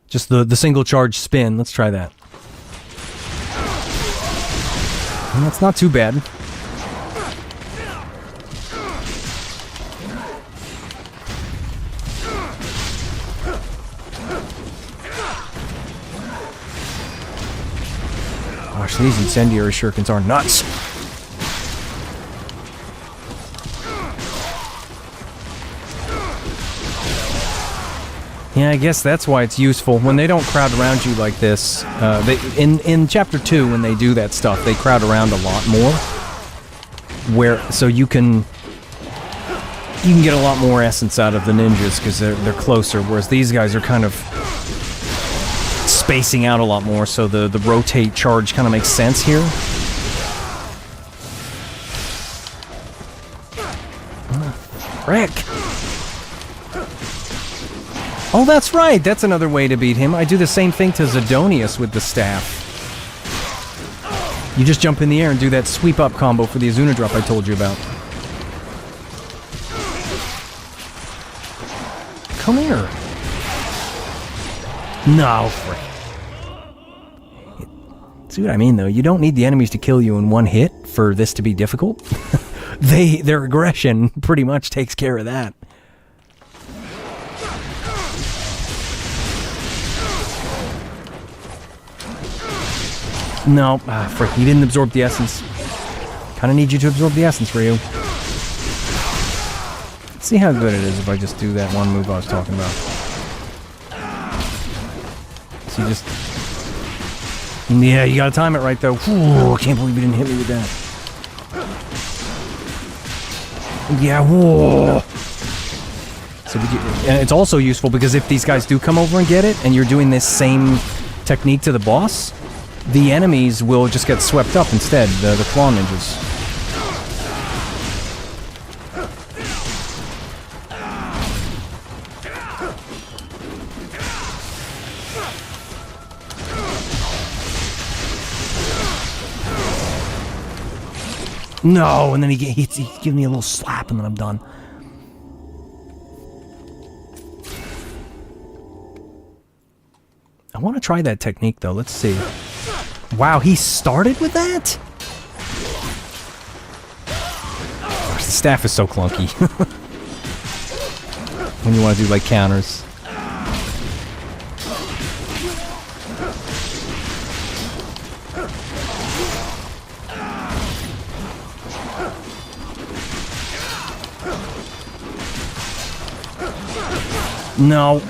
just the single charge spin. Let's try that. And that's not too bad. Gosh, these incendiary shurikens are nuts. Yeah, I guess that's why it's useful. When they don't crowd around you like this, in Chapter 2, when they do that stuff, they crowd around a lot more. So you can get a lot more essence out of the ninjas, because they're closer, whereas these guys are kind of spacing out a lot more, so the rotate charge kind of makes sense here. Frick! Oh, that's right! That's another way to beat him. I do the same thing to Zidonius with the staff. You just jump in the air and do that sweep-up combo for the Azuna drop I told you about. Come here. No, frick. See what I mean, though? You don't need the enemies to kill you in one hit for this to be difficult. Their aggression pretty much takes care of that. No, frick, he didn't absorb the essence. Kinda need you to absorb the essence, Ryu. Let's see how good it is if I just do that one move I was talking about. So you just... Yeah, you gotta time it right, though. Ooh, I can't believe you didn't hit me with that. Yeah, whoa. So and it's also useful because if these guys do come over and get it, and you're doing this same technique to the boss, the enemies will just get swept up instead, the claw ninjas. No, and then he gives me a little slap and then I'm done. I want to try that technique though, let's see. Wow, he started with that? Gosh, the staff is so clunky. when you want to do like counters. No.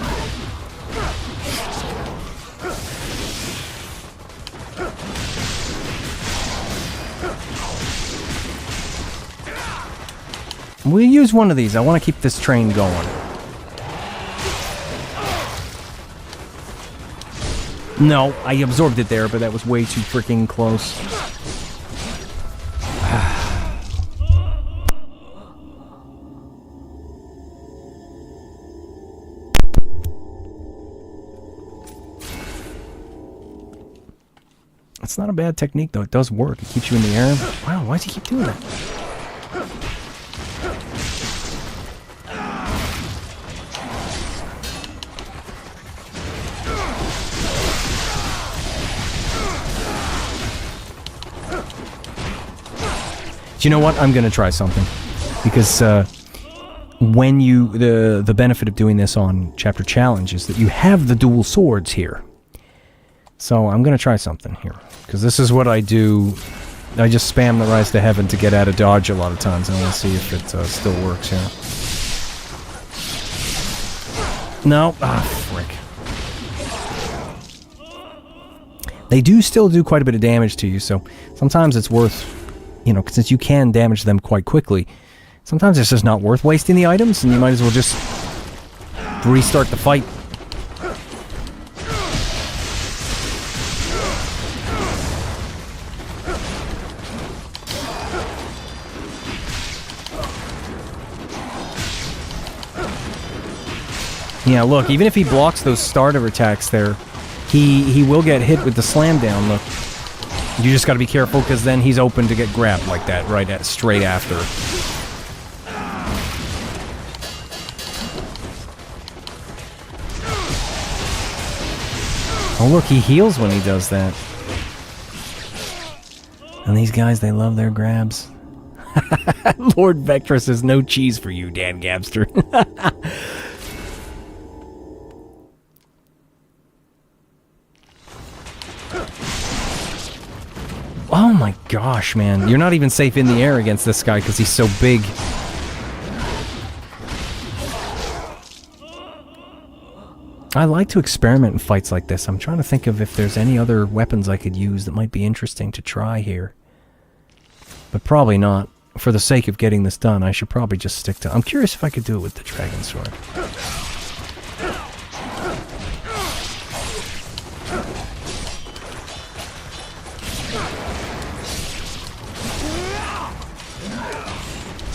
We'll use one of these. I want to keep this train going. No, I absorbed it there, but that was way too freaking close. It's not a bad technique, though. It does work. It keeps you in the air. Wow, why does he keep doing that? Do you know what? I'm going to try something. Because when you... The benefit of doing this on Chapter Challenge is that you have the dual swords here. So I'm going to try something here. Because this is what I do. I just spam the Rise to Heaven to get out of dodge a lot of times. And I want to see if it still works here. No. Ah, frick. They do still do quite a bit of damage to you, so sometimes it's worth... You know, since you can damage them quite quickly, sometimes it's just not worth wasting the items, and you might as well just restart the fight. Yeah, look, even if he blocks those starter attacks there, he will get hit with the slam down, look. You just gotta be careful, because then he's open to get grabbed like that, straight after. Oh look, he heals when he does that. And these guys, they love their grabs. Lord Vectra says, no cheese for you, Dan Gabster. Oh my gosh, man. You're not even safe in the air against this guy because he's so big. I like to experiment in fights like this. I'm trying to think of if there's any other weapons I could use that might be interesting to try here. But probably not. For the sake of getting this done, I should probably just stick to... I'm curious if I could do it with the Dragon Sword.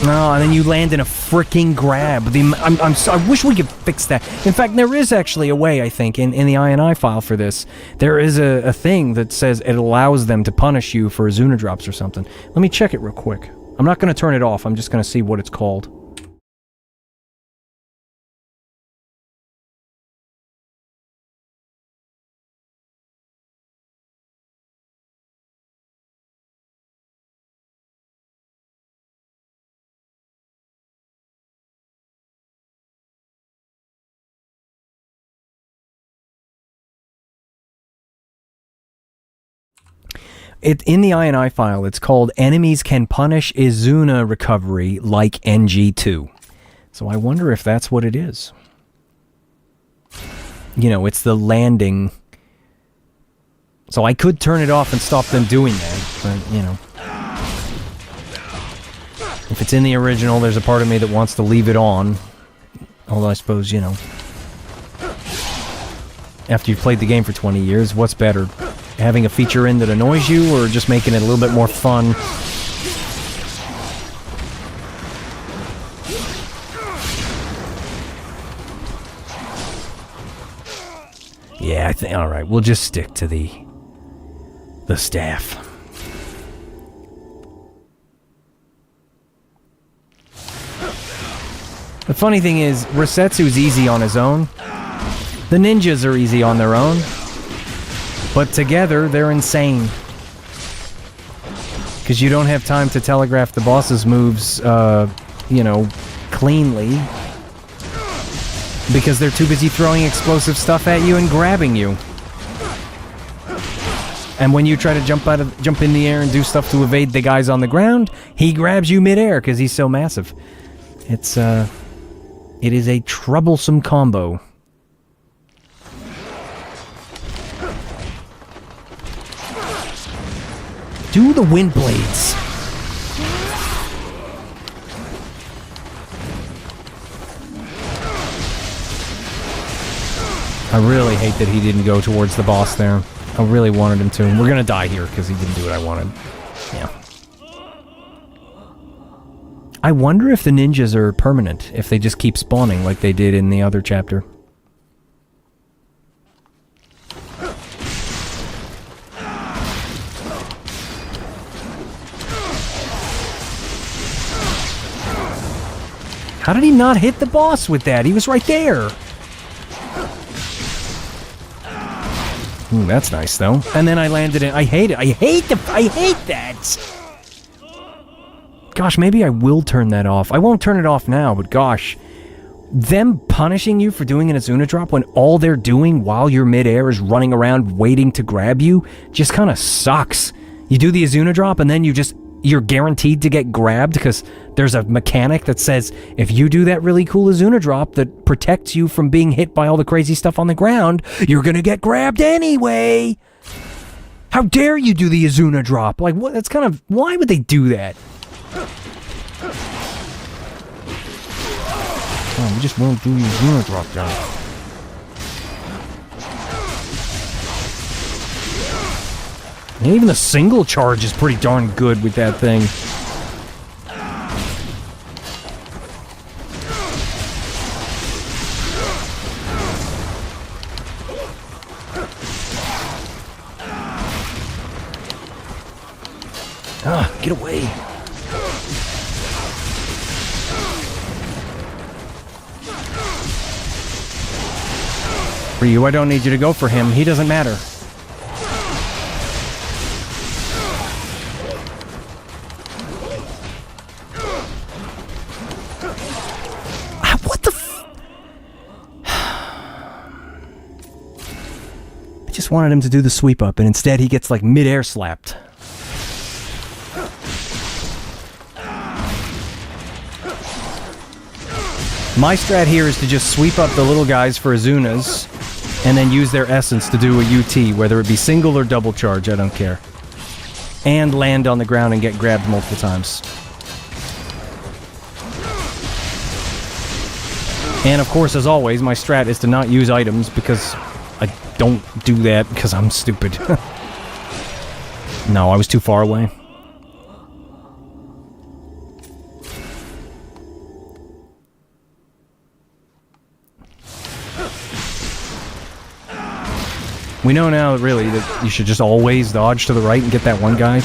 No, and then you land in a freaking grab. I wish we could fix that. In fact, there is actually a way, I think, in the INI file for this. There is a thing that says it allows them to punish you for Azuna drops or something. Let me check it real quick. I'm not going to turn it off. I'm just going to see what it's called. In the INI file, it's called Enemies Can Punish Izuna Recovery Like NG2. So I wonder if that's what it is. You know, it's the landing. So I could turn it off and stop them doing that, but, you know. If it's in the original, there's a part of me that wants to leave it on. Although I suppose, you know. After you've played the game for 20 years, what's better? Having a feature in that annoys you, or just making it a little bit more fun? Yeah, I think, alright, we'll just stick to the staff. The funny thing is, Resetsu's easy on his own. The ninjas are easy on their own. But together, they're insane. Because you don't have time to telegraph the boss's moves, you know, cleanly. Because they're too busy throwing explosive stuff at you and grabbing you. And when you try to jump in the air and do stuff to evade the guys on the ground, he grabs you midair because he's so massive. It is a troublesome combo. Do the wind blades. I really hate that he didn't go towards the boss there. I really wanted him to. We're gonna die here because he didn't do what I wanted. Yeah. I wonder if the ninjas are permanent, if they just keep spawning like they did in the other chapter. How did he not hit the boss with that? He was right there. Ooh, that's nice, though. And then I landed in... I hate it. I hate that! Gosh, maybe I will turn that off. I won't turn it off now, but gosh. Them punishing you for doing an Azuna drop when all they're doing while you're midair is running around waiting to grab you just kind of sucks. You do the Azuna drop and then you're guaranteed to get grabbed because there's a mechanic that says if you do that really cool Azuna drop that protects you from being hit by all the crazy stuff on the ground, you're gonna get grabbed anyway. How dare you do the Azuna drop? Like, what? That's kind of... Why would they do that? Oh, we just won't do the Azuna drop down. And even the single charge is pretty darn good with that thing. Ah, get away. For you, I don't need you to go for him. He doesn't matter. Wanted him to do the sweep up, and instead he gets like mid-air slapped. My strat here is to just sweep up the little guys for Azunas, and then use their essence to do a UT, whether it be single or double charge, I don't care. And land on the ground and get grabbed multiple times. And of course, as always, my strat is to not use items because I don't do that because I'm stupid. No, I was too far away. We know now, really, that you should just always dodge to the right and get that one guy.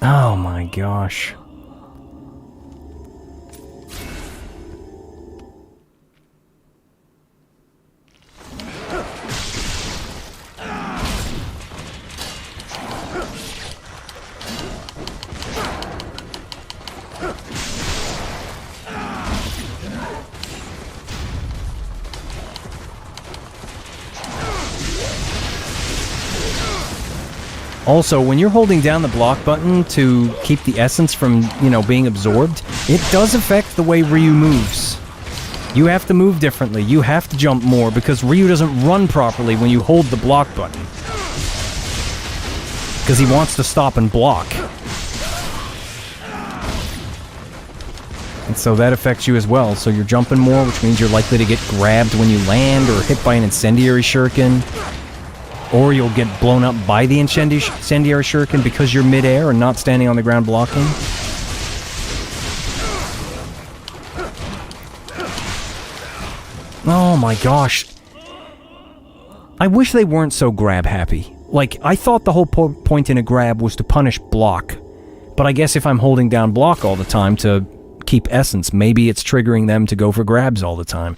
Oh my gosh. Also, when you're holding down the block button to keep the essence from, being absorbed, it does affect the way Ryu moves. You have to move differently. You have to jump more because Ryu doesn't run properly when you hold the block button. Because he wants to stop and block. And so that affects you as well. So you're jumping more, which means you're likely to get grabbed when you land or hit by an incendiary shuriken. Or you'll get blown up by the incendiary shuriken because you're midair and not standing on the ground blocking. Oh my gosh. I wish they weren't so grab happy. Like, I thought the whole point in a grab was to punish block. But I guess if I'm holding down block all the time to keep essence, maybe it's triggering them to go for grabs all the time.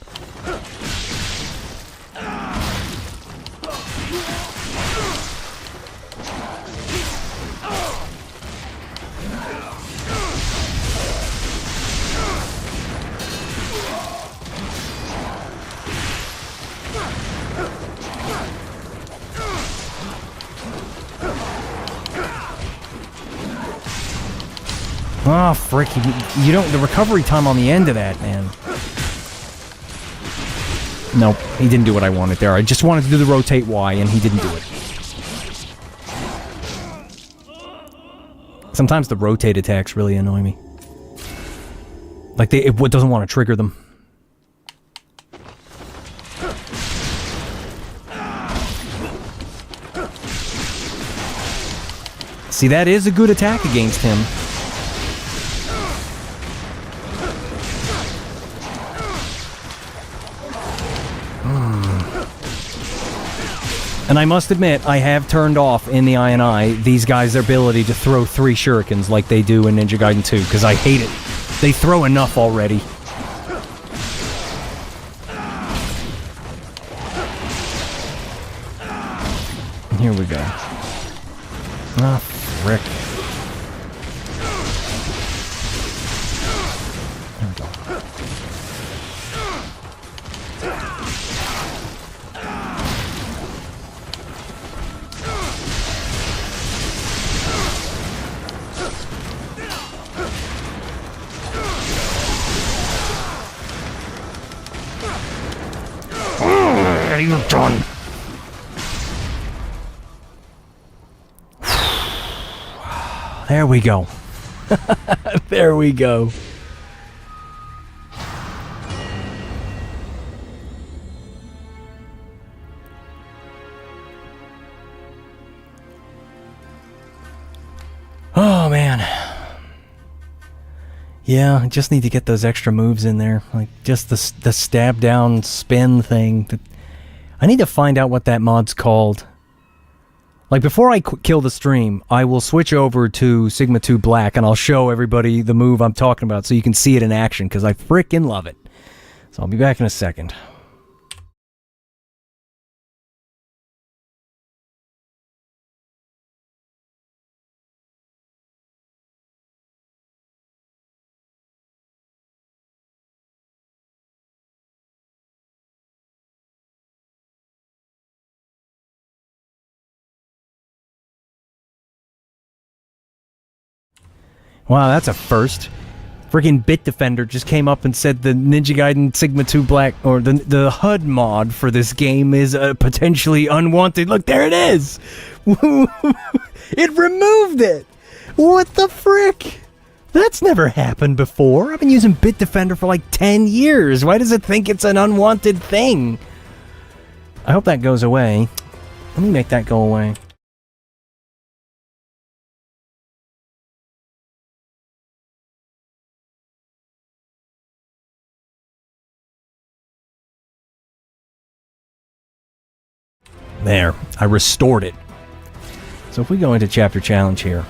Oh, frick. You don't... The recovery time on the end of that, man. Nope, he didn't do what I wanted there. I just wanted to do the rotate Y, and he didn't do it. Sometimes the rotate attacks really annoy me. Like, it doesn't want to trigger them. See, that is a good attack against him. And I must admit, I have turned off in the I&I these guys' ability to throw 3 shurikens like they do in Ninja Gaiden 2, because I hate it. They throw enough already. Here we go. Ah, frick. There we go. You're done. There we go. There we go. Oh, man. Yeah, I just need to get those extra moves in there. Like, just the stab down spin thing. I need to find out what that mod's called. Like, before I kill the stream, I will switch over to Sigma 2 Black, and I'll show everybody the move I'm talking about so you can see it in action, because I frickin' love it. So I'll be back in a second. Wow, that's a first. Friggin' Bitdefender just came up and said the Ninja Gaiden Sigma 2 Black, or the HUD mod for this game is potentially unwanted. Look, there it is! It removed it! What the frick? That's never happened before. I've been using Bitdefender for like 10 years. Why does it think it's an unwanted thing? I hope that goes away. Let me make that go away. There, I restored it. So if we go into chapter challenge here.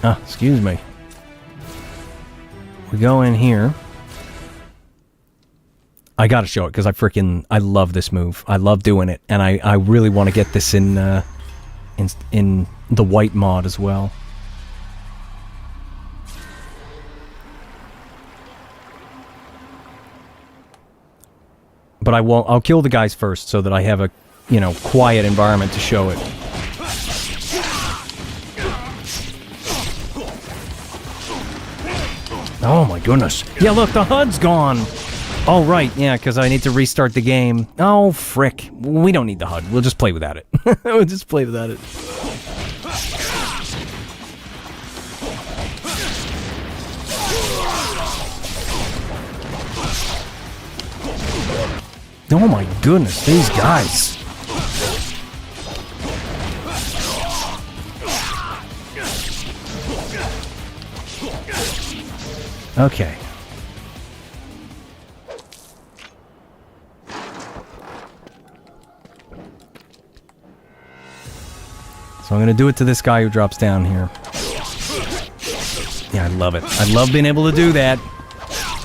Excuse me. We go in here. I gotta show it because I love this move. I love doing it, and I really want to get this in the white mod as well. But I won't. I'll kill the guys first so that I have a, quiet environment to show it. Oh my goodness. Yeah, look, the HUD's gone. Oh, right, yeah, because I need to restart the game. Oh, frick. We don't need the HUD. We'll just play without it. We'll just play without it. Oh my goodness, these guys. Okay. So I'm going to do it to this guy who drops down here. Yeah, I love it. I love being able to do that.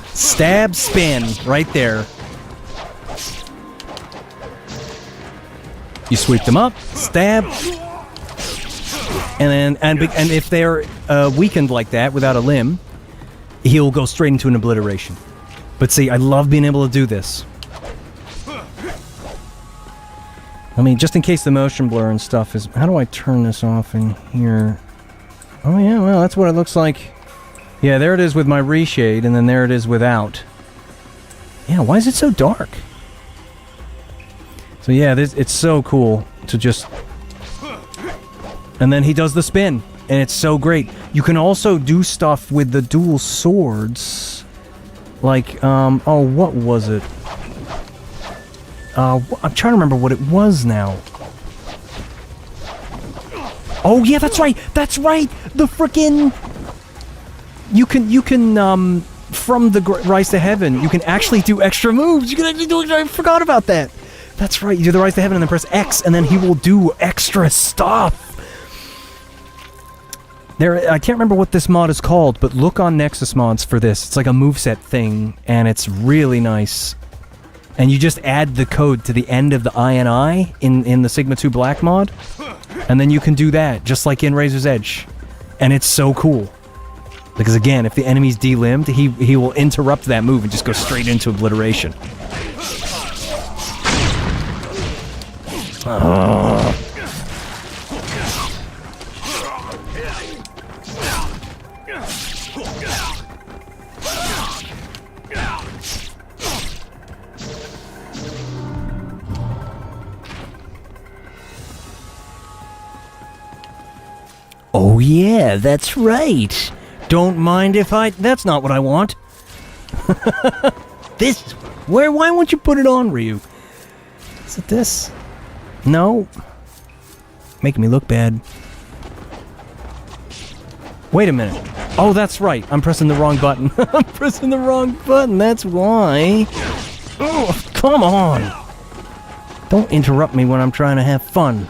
Stab, spin, right there. You sweep them up, stab, and if they're weakened like that without a limb, he'll go straight into an obliteration. But see, I love being able to do this. I mean, just in case the motion blur and stuff is... How do I turn this off in here? Oh yeah, well, that's what it looks like. Yeah, there it is with my reshade, and then there it is without. Yeah, why is it so dark? So yeah, it's so cool to just... And then he does the spin, and it's so great. You can also do stuff with the dual swords. Like, oh, what was it? I'm trying to remember what it was now. Oh yeah, that's right! That's right! The frickin'... You can, from the Rise to Heaven, you can actually do extra moves! You can actually do extra... I forgot about that! That's right, you do the Rise to Heaven and then press X, and then he will do extra stuff! I can't remember what this mod is called, but look on Nexus mods for this. It's like a moveset thing, and it's really nice. And you just add the code to the end of the INI in the Sigma 2 Black mod, and then you can do that, just like in Razor's Edge. And it's so cool. Because again, if the enemy's delimbed, he will interrupt that move and just go straight into obliteration. Oh yeah, that's right. Don't mind if I... That's not what I want. This... Why won't you put it on, Ryu? Is it this? No. Making me look bad. Wait a minute. Oh, that's right. I'm pressing the wrong button. I'm pressing the wrong button. That's why. Oh, come on. Don't interrupt me when I'm trying to have fun.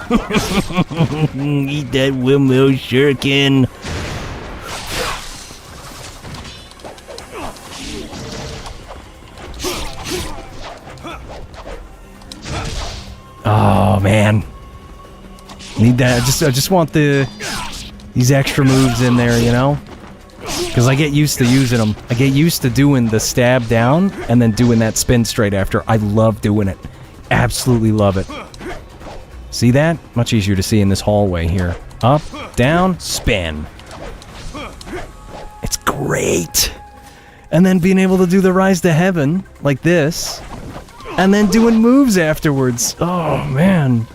Eat that windmill shuriken. Oh man, need that. I just want these extra moves in there, you know, because I get used to using them. I get used to doing the stab down and then doing that spin straight after. I love doing it. Absolutely love it. See that? Much easier to see in this hallway here. Up, down, spin. It's great. And then being able to do the Rise to Heaven like this. And then doing moves afterwards. Oh, man.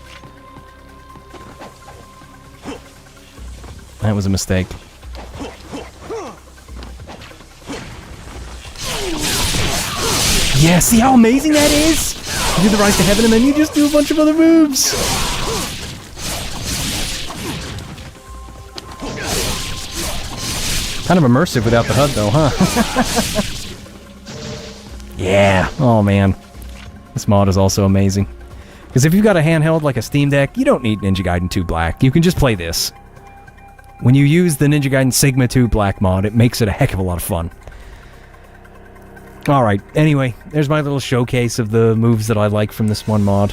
That was a mistake. Yeah, see how amazing that is? You do the Rise to Heaven and then you just do a bunch of other moves. Kind of immersive without the HUD though, huh? Yeah. Oh, man. This mod is also amazing. Because if you've got a handheld like a Steam Deck, you don't need Ninja Gaiden 2 Black. You can just play this. When you use the Ninja Gaiden Sigma 2 Black mod, it makes it a heck of a lot of fun. Alright, anyway, there's my little showcase of the moves that I like from this one mod.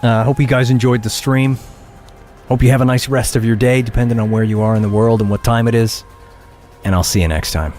Hope you guys enjoyed the stream. Hope you have a nice rest of your day, depending on where you are in the world and what time it is. And I'll see you next time.